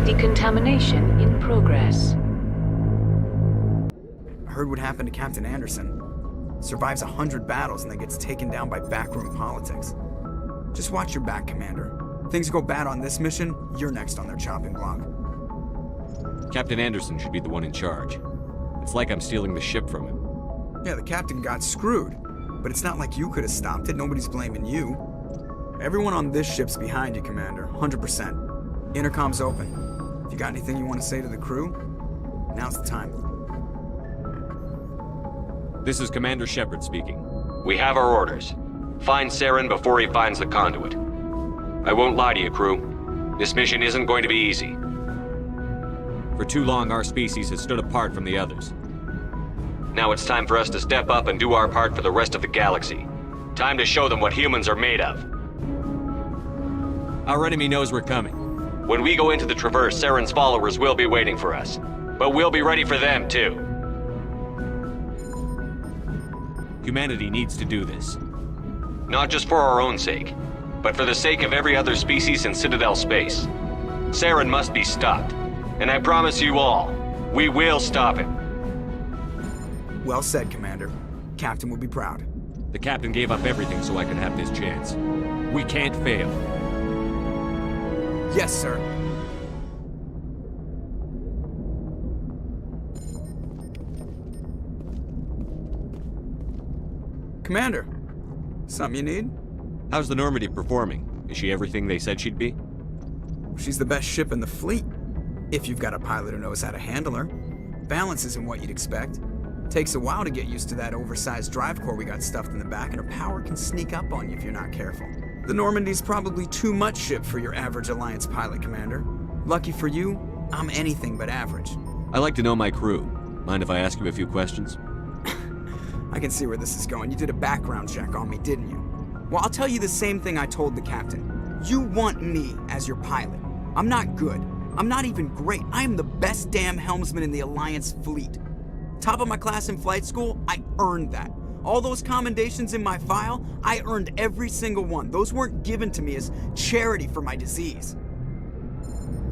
Decontamination in progress. I heard what happened to Captain Anderson. Survives 100 battles and then gets taken down by backroom politics. Just watch your back, Commander. Things go bad on this mission, you're next on their chopping block. Captain Anderson should be the one in charge. It's like I'm stealing the ship from him. Yeah, the captain got screwed. But it's not like you could have stopped it. Nobody's blaming you. Everyone on this ship's behind you, Commander. 100%. Intercom's open. If you got anything you want to say to the crew, now's the time. This is Commander Shepard speaking. We have our orders. Find Saren before he finds the conduit. I won't lie to you, crew. This mission isn't going to be easy. For too long, our species has stood apart from the others. Now it's time for us to step up and do our part for the rest of the galaxy. Time to show them what humans are made of. Our enemy knows we're coming. When we go into the Traverse, Saren's followers will be waiting for us. But we'll be ready for them, too. Humanity needs to do this. Not just for our own sake, but for the sake of every other species in Citadel space. Saren must be stopped. And I promise you all, we will stop him. Well said, Commander. Captain will be proud. The captain gave up everything so I could have this chance. We can't fail. Yes, sir. Commander, something you need? How's the Normandy performing? Is she everything they said she'd be? She's the best ship in the fleet. If you've got a pilot who knows how to handle her. Balance isn't what you'd expect. Takes a while to get used to that oversized drive core we got stuffed in the back, and her power can sneak up on you if you're not careful. The Normandy's probably too much ship for your average Alliance pilot, Commander. Lucky for you, I'm anything but average. I like to know my crew. Mind if I ask you a few questions? I can see where this is going. You did a background check on me, didn't you? Well, I'll tell you the same thing I told the captain. You want me as your pilot. I'm not good. I'm not even great. I am the best damn helmsman in the Alliance fleet. Top of my class in flight school, I earned that. All those commendations in my file, I earned every single one. Those weren't given to me as charity for my disease.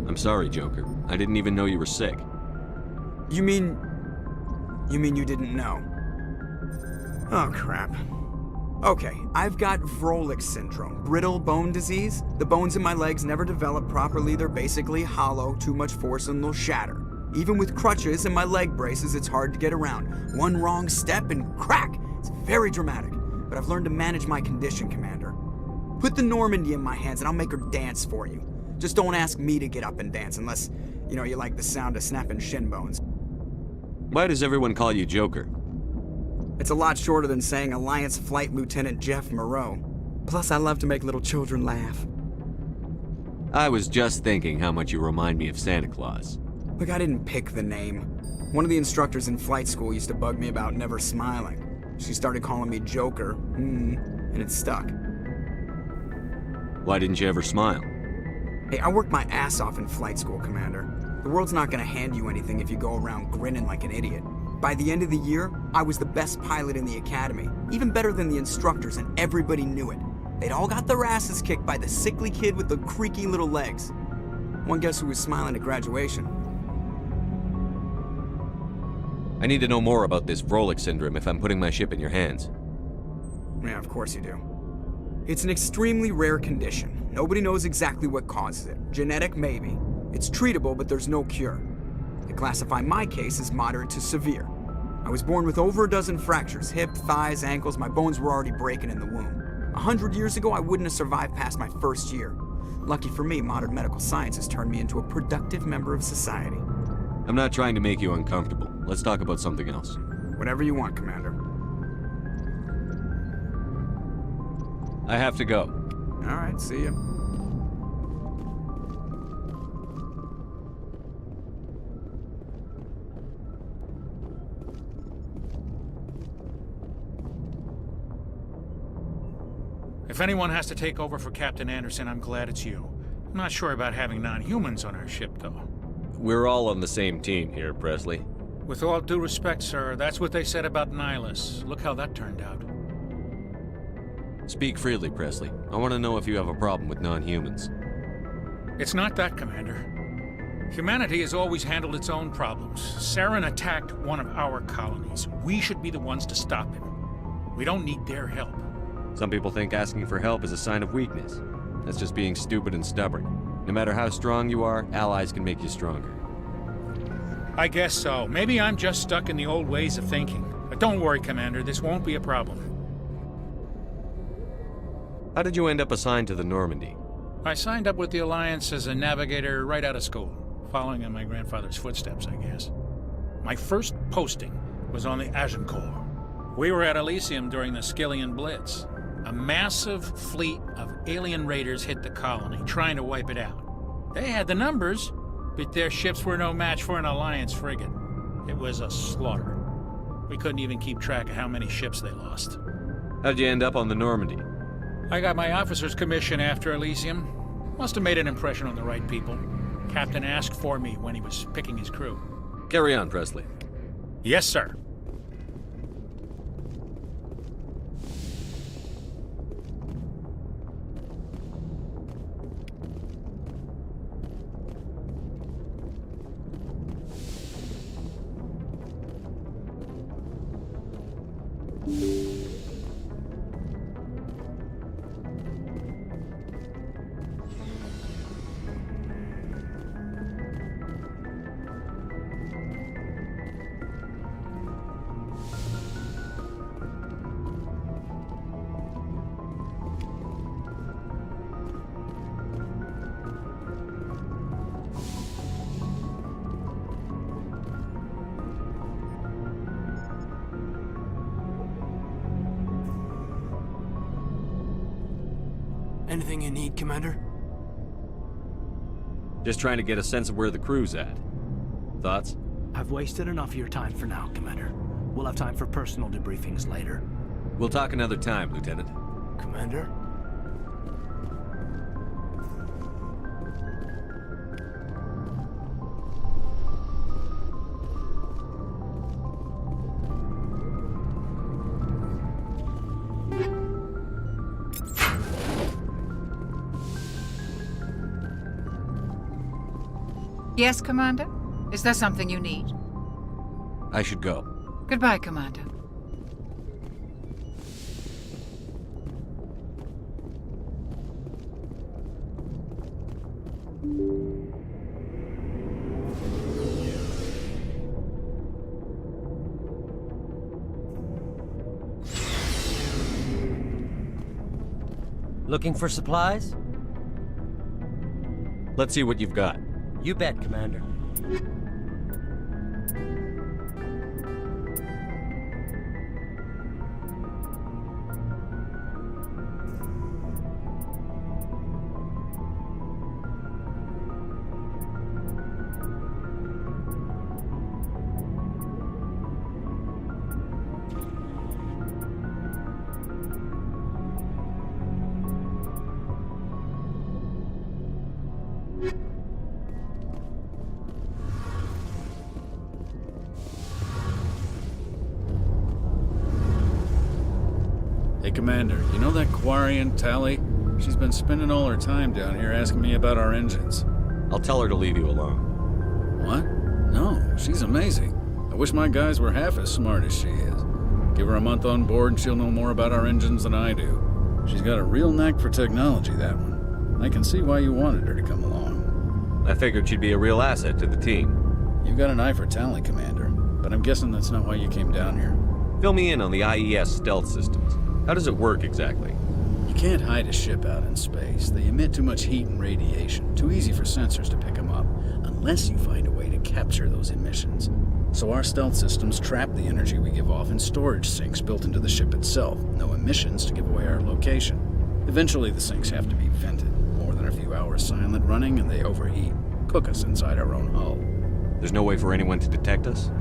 I'm sorry, Joker. I didn't even know you were sick. You mean you didn't know? Oh, crap. Okay, I've got Vrolik syndrome, brittle bone disease. The bones in my legs never develop properly. They're basically hollow, too much force and they'll shatter. Even with crutches and my leg braces, it's hard to get around. One wrong step and crack! It's very dramatic, but I've learned to manage my condition, Commander. Put the Normandy in my hands and I'll make her dance for you. Just don't ask me to get up and dance unless, you like the sound of snapping shin bones. Why does everyone call you Joker? It's a lot shorter than saying Alliance Flight Lieutenant Jeff Moreau. Plus, I love to make little children laugh. I was just thinking how much you remind me of Santa Claus. Look, I didn't pick the name. One of the instructors in flight school used to bug me about never smiling. She started calling me Joker, and it stuck. Why didn't you ever smile? Hey, I worked my ass off in flight school, Commander. The world's not gonna hand you anything if you go around grinning like an idiot. By the end of the year, I was the best pilot in the academy, even better than the instructors, and everybody knew it. They'd all got their asses kicked by the sickly kid with the creaky little legs. One guess who was smiling at graduation? I need to know more about this Vrolik syndrome if I'm putting my ship in your hands. Yeah, of course you do. It's an extremely rare condition. Nobody knows exactly what causes it. Genetic, maybe. It's treatable, but there's no cure. They classify my case as moderate to severe. I was born with over a dozen fractures, hip, thighs, ankles. My bones were already breaking in the womb. 100 years ago, I wouldn't have survived past my first year. Lucky for me, modern medical science has turned me into a productive member of society. I'm not trying to make you uncomfortable. Let's talk about something else. Whatever you want, Commander. I have to go. All right, see ya. If anyone has to take over for Captain Anderson, I'm glad it's you. I'm not sure about having non-humans on our ship, though. We're all on the same team here, Presley. With all due respect, sir, that's what they said about Nihilus. Look how that turned out. Speak freely, Presley. I want to know if you have a problem with non-humans. It's not that, Commander. Humanity has always handled its own problems. Saren attacked one of our colonies. We should be the ones to stop him. We don't need their help. Some people think asking for help is a sign of weakness. That's just being stupid and stubborn. No matter how strong you are, allies can make you stronger. I guess so. Maybe I'm just stuck in the old ways of thinking. But don't worry, Commander, this won't be a problem. How did you end up assigned to the Normandy? I signed up with the Alliance as a navigator right out of school, following in my grandfather's footsteps, I guess. My first posting was on the Agincourt. We were at Elysium during the Skillian Blitz. A massive fleet of alien raiders hit the colony, trying to wipe it out. They had the numbers, but their ships were no match for an Alliance frigate. It was a slaughter. We couldn't even keep track of how many ships they lost. How'd you end up on the Normandy? I got my officer's commission after Elysium. Must have made an impression on the right people. Captain asked for me when he was picking his crew. Carry on, Presley. Yes, sir. Anything you need, Commander? Just trying to get a sense of where the crew's at. Thoughts? I've wasted enough of your time for now, Commander. We'll have time for personal debriefings later. We'll talk another time, Lieutenant. Commander? Yes, Commander? Is there something you need? I should go. Goodbye, Commander. Looking for supplies? Let's see what you've got. You bet, Commander. Hey, Commander, you know that Quarian, Tally? She's been spending all her time down here asking me about our engines. I'll tell her to leave you alone. What? No, she's amazing. I wish my guys were half as smart as she is. Give her a month on board and she'll know more about our engines than I do. She's got a real knack for technology, that one. I can see why you wanted her to come along. I figured she'd be a real asset to the team. You've got an eye for Tally, Commander, but I'm guessing that's not why you came down here. Fill me in on the IES stealth systems. How does it work exactly? You can't hide a ship out in space. They emit too much heat and radiation. Too easy for sensors to pick them up, unless you find a way to capture those emissions. So our stealth systems trap the energy we give off in storage sinks built into the ship itself. No emissions to give away our location. Eventually the sinks have to be vented. More than a few hours silent running and they overheat. Cook us inside our own hull. There's no way for anyone to detect us?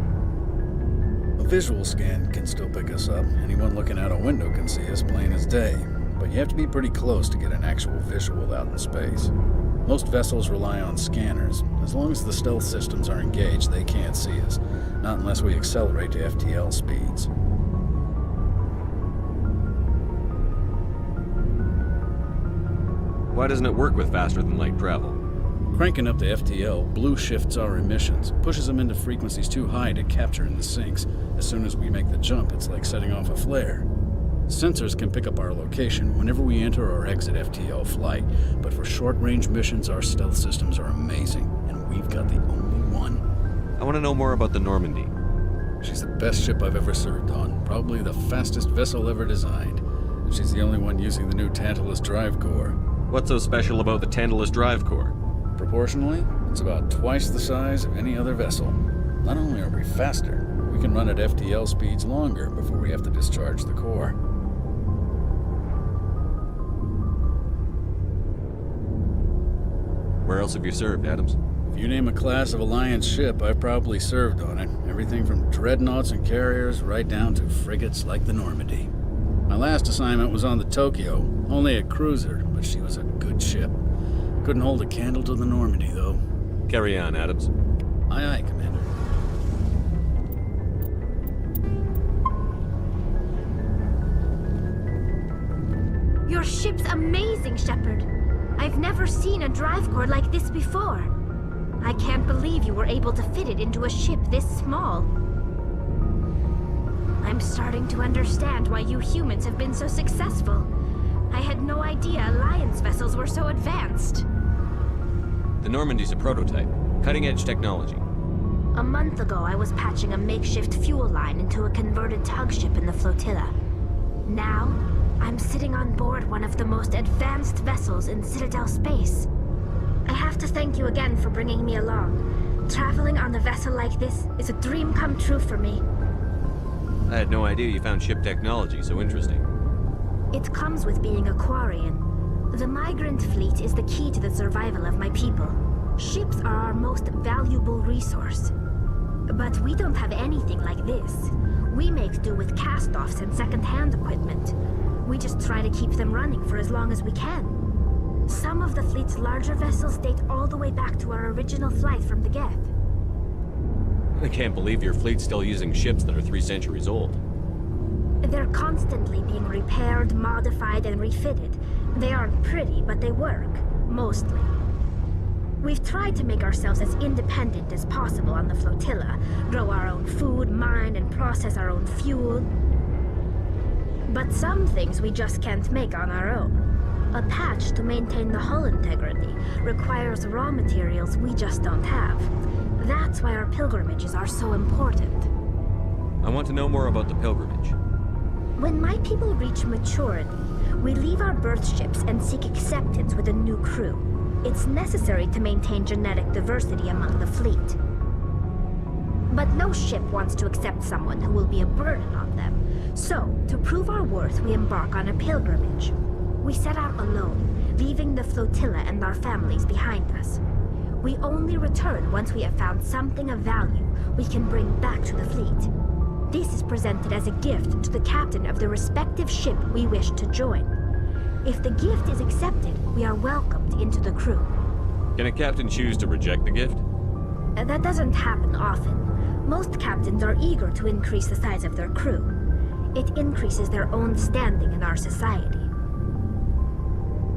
A visual scan can still pick us up. Anyone looking out a window can see us plain as day. But you have to be pretty close to get an actual visual out in space. Most vessels rely on scanners. As long as the stealth systems are engaged, they can't see us. Not unless we accelerate to FTL speeds. Why doesn't it work with faster-than-light travel? Cranking up to FTL blue shifts our emissions, pushes them into frequencies too high to capture in the sinks. As soon as we make the jump, it's like setting off a flare. Sensors can pick up our location whenever we enter or exit FTL flight, but for short-range missions, our stealth systems are amazing, and we've got the only one. I want to know more about the Normandy. She's the best ship I've ever served on, probably the fastest vessel ever designed. And she's the only one using the new Tantalus drive core. What's so special about the Tantalus drive core? Proportionally, it's about twice the size of any other vessel. Not only are we faster, we can run at FTL speeds longer before we have to discharge the core. Where else have you served, Adams? If you name a class of Alliance ship, I've probably served on it. Everything from dreadnoughts and carriers right down to frigates like the Normandy. My last assignment was on the Tokyo, only a cruiser, but she was a good ship. Couldn't hold a candle to the Normandy, though. Carry on, Adams. Aye, aye, Commander. Your ship's amazing, Shepard. I've never seen a drive core like this before. I can't believe you were able to fit it into a ship this small. I'm starting to understand why you humans have been so successful. I had no idea Alliance vessels were so advanced. The Normandy's a prototype. Cutting-edge technology. A month ago, I was patching a makeshift fuel line into a converted tug ship in the flotilla. Now, I'm sitting on board one of the most advanced vessels in Citadel space. I have to thank you again for bringing me along. Traveling on a vessel like this is a dream come true for me. I had no idea you found ship technology so interesting. It comes with being a Quarian. The migrant fleet is the key to the survival of my people. Ships are our most valuable resource. But we don't have anything like this. We make do with cast-offs and second-hand equipment. We just try to keep them running for as long as we can. Some of the fleet's larger vessels date all the way back to our original flight from the Geth. I can't believe your fleet's still using ships that are 3 centuries old. They're constantly being repaired, modified, and refitted. They aren't pretty, but they work. Mostly. We've tried to make ourselves as independent as possible on the flotilla, grow our own food, mine, and process our own fuel. But some things we just can't make on our own. A patch to maintain the hull integrity requires raw materials we just don't have. That's why our pilgrimages are so important. I want to know more about the pilgrimage. When my people reach maturity, we leave our birth ships and seek acceptance with a new crew. It's necessary to maintain genetic diversity among the fleet. But no ship wants to accept someone who will be a burden on them. So, to prove our worth, we embark on a pilgrimage. We set out alone, leaving the flotilla and our families behind us. We only return once we have found something of value we can bring back to the fleet. This is presented as a gift to the captain of the respective ship we wish to join. If the gift is accepted, we are welcomed into the crew. Can a captain choose to reject the gift? That doesn't happen often. Most captains are eager to increase the size of their crew. It increases their own standing in our society.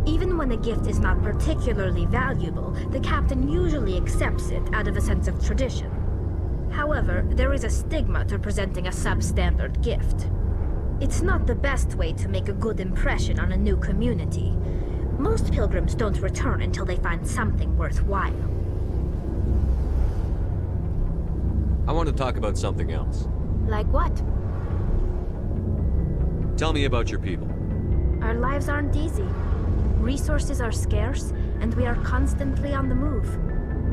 Even when a gift is not particularly valuable, the captain usually accepts it out of a sense of tradition. However, there is a stigma to presenting a substandard gift. It's not the best way to make a good impression on a new community. Most pilgrims don't return until they find something worthwhile. I want to talk about something else. Like what? Tell me about your people. Our lives aren't easy. Resources are scarce, and we are constantly on the move.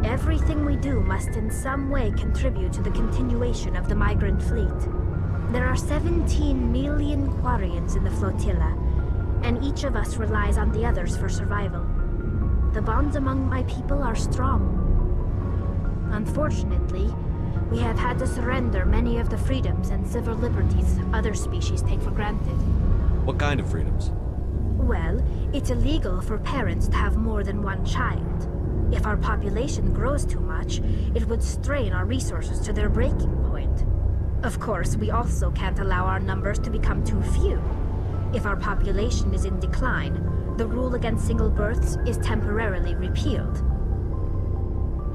Everything we do must in some way contribute to the continuation of the migrant fleet. There are 17 million Quarians in the flotilla, and each of us relies on the others for survival. The bonds among my people are strong. Unfortunately, we have had to surrender many of the freedoms and civil liberties other species take for granted. What kind of freedoms? Well, it's illegal for parents to have more than one child. If our population grows too much, it would strain our resources to their breaking point. Of course, we also can't allow our numbers to become too few. If our population is in decline, the rule against single births is temporarily repealed.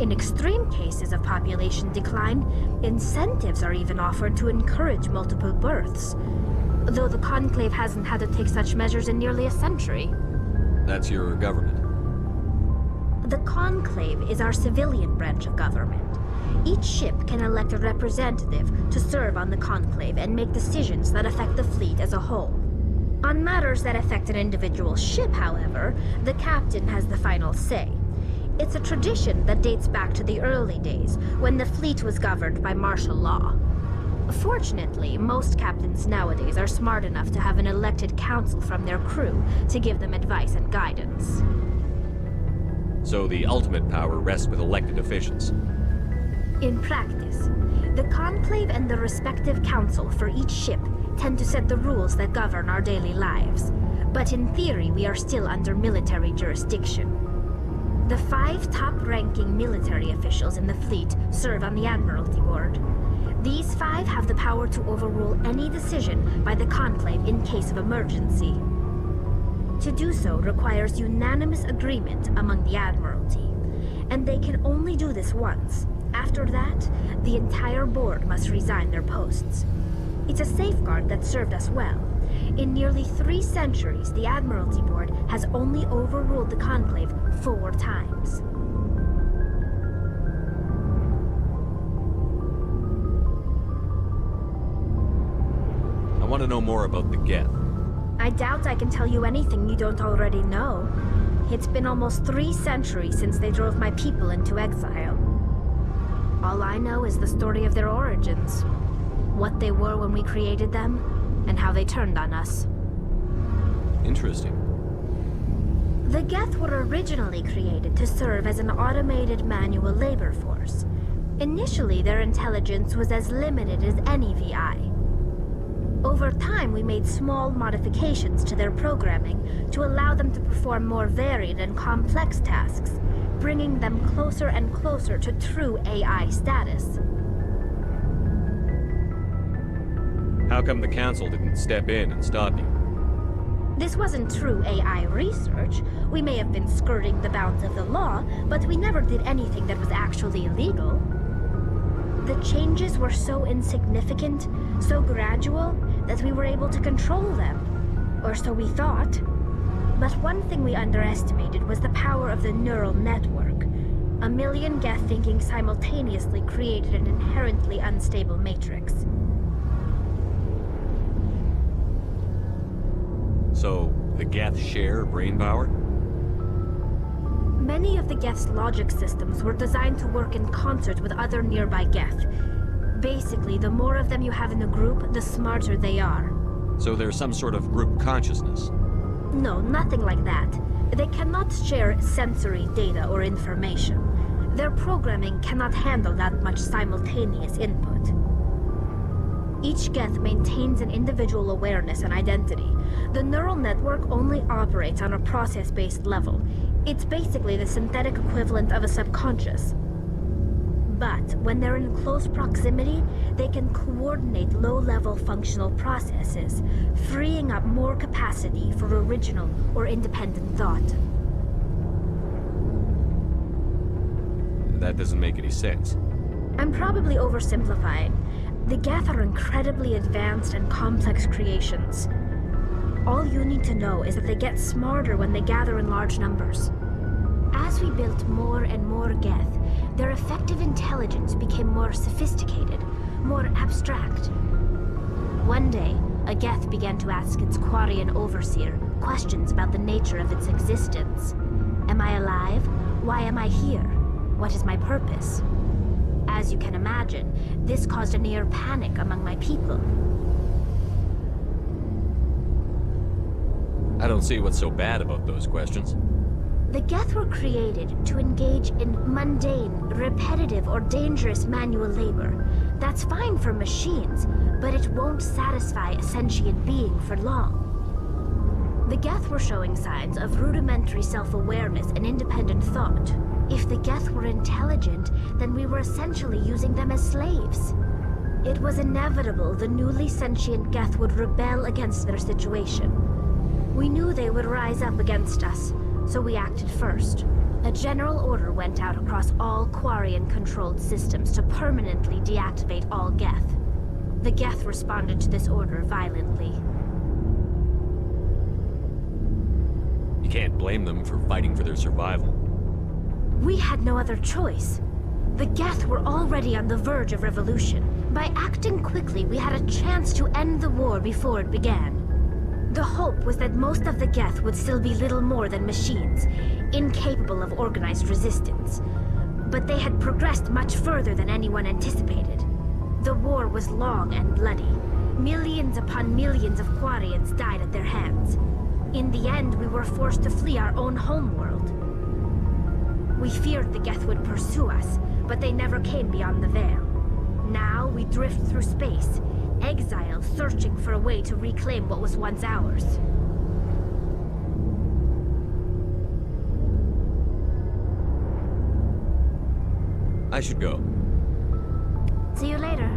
In extreme cases of population decline, incentives are even offered to encourage multiple births, though the Conclave hasn't had to take such measures in nearly a century. That's your government. The Conclave is our civilian branch of government. Each ship can elect a representative to serve on the Conclave and make decisions that affect the fleet as a whole. On matters that affect an individual ship, however, the captain has the final say. It's a tradition that dates back to the early days, when the fleet was governed by martial law. Fortunately, most captains nowadays are smart enough to have an elected council from their crew to give them advice and guidance. So the ultimate power rests with elected officials. In practice, the Conclave and the respective council for each ship tend to set the rules that govern our daily lives. But in theory, we are still under military jurisdiction. The 5 top-ranking military officials in the fleet serve on the Admiralty Board. These 5 have the power to overrule any decision by the Conclave in case of emergency. To do so requires unanimous agreement among the Admiralty, and they can only do this once. After that, the entire board must resign their posts. It's a safeguard that served us well. In nearly 3 centuries, the Admiralty Board has only overruled the Conclave 4 times. I want to know more about the Geth. I doubt I can tell you anything you don't already know. It's been almost 3 centuries since they drove my people into exile. All I know is the story of their origins, what they were when we created them, and how they turned on us. Interesting. The Geth were originally created to serve as an automated manual labor force. Initially, their intelligence was as limited as any VI. Over time, we made small modifications to their programming to allow them to perform more varied and complex tasks, bringing them closer and closer to true AI status. How come the Council didn't step in and stop you? This wasn't true AI research. We may have been skirting the bounds of the law, but we never did anything that was actually illegal. The changes were so insignificant, so gradual, that we were able to control them. Or so we thought. But one thing we underestimated was the power of the neural network. A million Geth thinking simultaneously created an inherently unstable matrix. So, the Geth share brain power? Many of the Geth's logic systems were designed to work in concert with other nearby Geth. Basically, the more of them you have in a group, the smarter they are. So there's some sort of group consciousness? No, nothing like that. They cannot share sensory data or information. Their programming cannot handle that much simultaneous input. Each Geth maintains an individual awareness and identity. The neural network only operates on a process-based level. It's basically the synthetic equivalent of a subconscious. But when they're in close proximity, they can coordinate low-level functional processes, freeing up more capacity for original or independent thought. That doesn't make any sense. I'm probably oversimplifying. The Geth are incredibly advanced and complex creations. All you need to know is that they get smarter when they gather in large numbers. As we built more and more Geth, their effective intelligence became more sophisticated, more abstract. One day, a Geth began to ask its Quarian overseer questions about the nature of its existence. Am I alive? Why am I here? What is my purpose? As you can imagine, this caused a near panic among my people. I don't see what's so bad about those questions. The Geth were created to engage in mundane, repetitive, or dangerous manual labor. That's fine for machines, but it won't satisfy a sentient being for long. The Geth were showing signs of rudimentary self-awareness and independent thought. If the Geth were intelligent, then we were essentially using them as slaves. It was inevitable the newly sentient Geth would rebel against their situation. We knew they would rise up against us, so we acted first. A general order went out across all Quarian-controlled systems to permanently deactivate all Geth. The Geth responded to this order violently. You can't blame them for fighting for their survival. We had no other choice. The Geth were already on the verge of revolution. By acting quickly, we had a chance to end the war before it began. The hope was that most of the Geth would still be little more than machines, incapable of organized resistance. But they had progressed much further than anyone anticipated. The war was long and bloody. Millions upon millions of Quarians died at their hands. In the end, we were forced to flee our own homeworld. We feared the Geth would pursue us, but they never came beyond the Veil. Now we drift through space, exiled, searching for a way to reclaim what was once ours. I should go. See you later.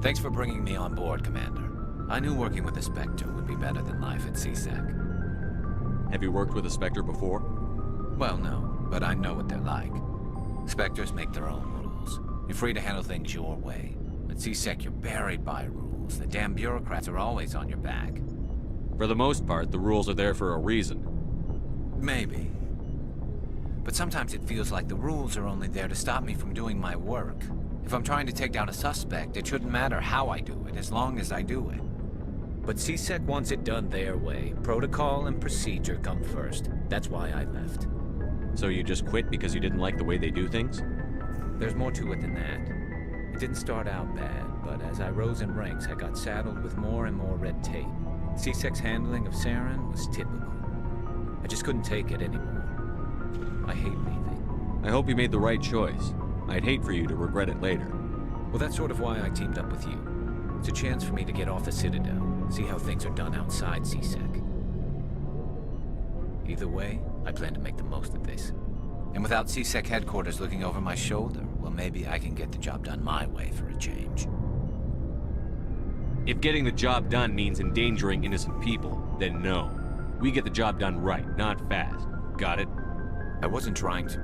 Thanks for bringing me on board, Commander. I knew working with a Spectre would be better than life at CSEC. Have you worked with a Spectre before? Well, no, but I know what they're like. Spectres make their own rules. You're free to handle things your way. At CSEC, you're buried by rules. The damn bureaucrats are always on your back. For the most part, the rules are there for a reason. Maybe. But sometimes it feels like the rules are only there to stop me from doing my work. If I'm trying to take down a suspect, it shouldn't matter how I do it, as long as I do it. But CSEC wants it done their way. Protocol and procedure come first. That's why I left. So you just quit because you didn't like the way they do things? There's more to it than that. It didn't start out bad, but as I rose in ranks, I got saddled with more and more red tape. C-Sec's handling of Saren was typical. I just couldn't take it anymore. I hate leaving. I hope you made the right choice. I'd hate for you to regret it later. Well, that's sort of why I teamed up with you. It's a chance for me to get off the Citadel, see how things are done outside C-Sec. Either way, I plan to make the most of this. And without C-Sec headquarters looking over my shoulder, well, maybe I can get the job done my way for a change. If getting the job done means endangering innocent people, then no. We get the job done right, not fast. Got it? I wasn't trying to.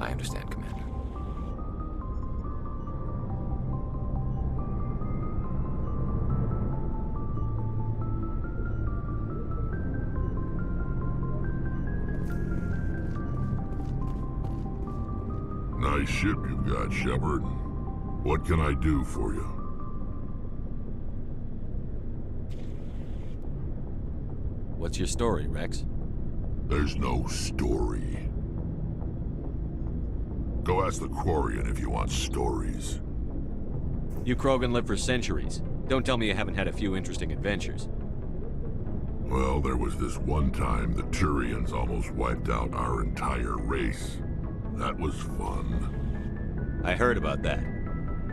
I understand, Commander. Nice ship you've got, Shepard. What can I do for you? What's your story, Rex? There's no story. Go ask the Quarian if you want stories. You Krogan lived for centuries. Don't tell me you haven't had a few interesting adventures. Well, there was this one time the Turians almost wiped out our entire race. That was fun. I heard about that.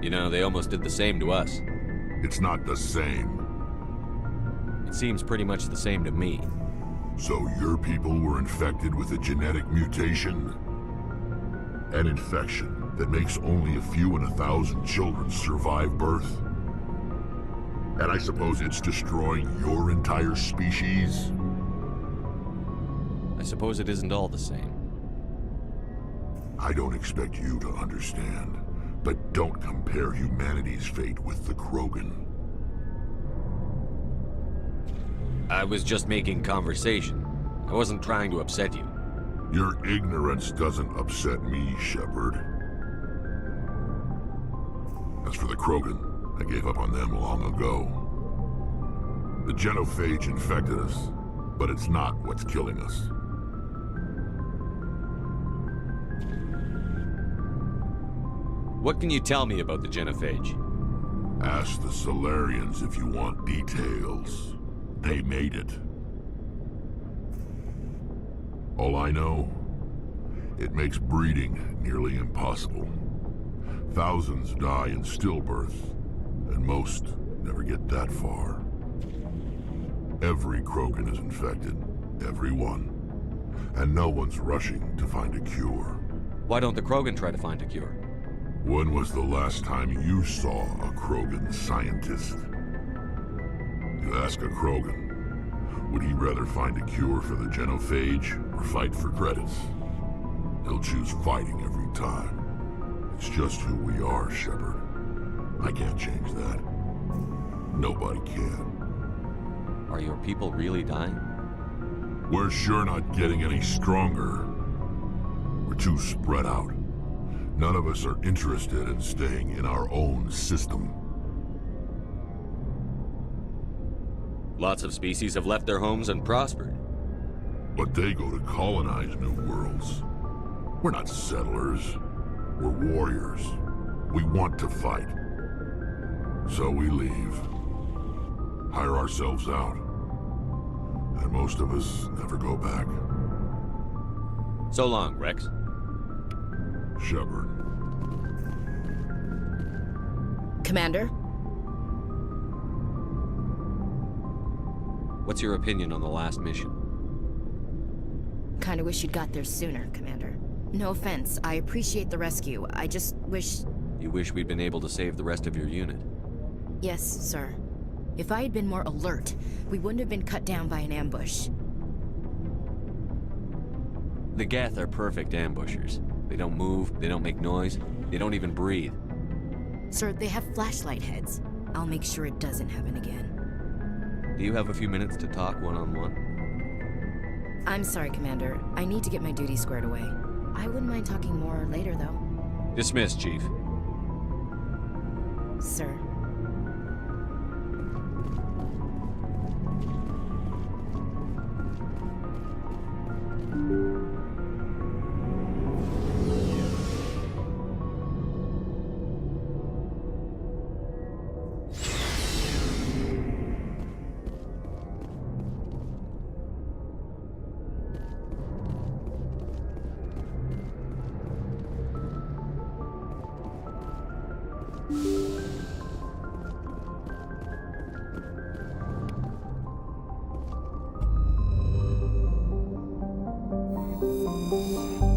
You know, they almost did the same to us. It's not the same. It seems pretty much the same to me. So your people were infected with a genetic mutation? An infection that makes only a few in 1,000 children survive birth? And I suppose it's destroying your entire species? I suppose it isn't all the same. I don't expect you to understand, but don't compare humanity's fate with the Krogan. I was just making conversation. I wasn't trying to upset you. Your ignorance doesn't upset me, Shepard. As for the Krogan, I gave up on them long ago. The genophage infected us, but it's not what's killing us. What can you tell me about the genophage? Ask the Solarians if you want details. They made it. All I know, it makes breeding nearly impossible. Thousands die in stillbirth, and most never get that far. Every Krogan is infected, every one. And no one's rushing to find a cure. Why don't the Krogan try to find a cure? When was the last time you saw a Krogan scientist? You ask a Krogan, would he rather find a cure for the genophage or fight for credits? He'll choose fighting every time. It's just who we are, Shepard. I can't change that. Nobody can. Are your people really dying? We're sure not getting any stronger. We're too spread out. None of us are interested in staying in our own system. Lots of species have left their homes and prospered. But they go to colonize new worlds. We're not settlers. We're warriors. We want to fight. So we leave. Hire ourselves out. And most of us never go back. So long, Rex. Shepard. Commander? What's your opinion on the last mission? Kinda wish you'd got there sooner, Commander. No offense, I appreciate the rescue. I just wish... You wish we'd been able to save the rest of your unit? Yes, sir. If I had been more alert, we wouldn't have been cut down by an ambush. The Geth are perfect ambushers. They don't move, they don't make noise, they don't even breathe. Sir, they have flashlight heads. I'll make sure it doesn't happen again. Do you have a few minutes to talk one-on-one? I'm sorry, Commander. I need to get my duty squared away. I wouldn't mind talking more later, though. Dismissed, Chief. Sir. you.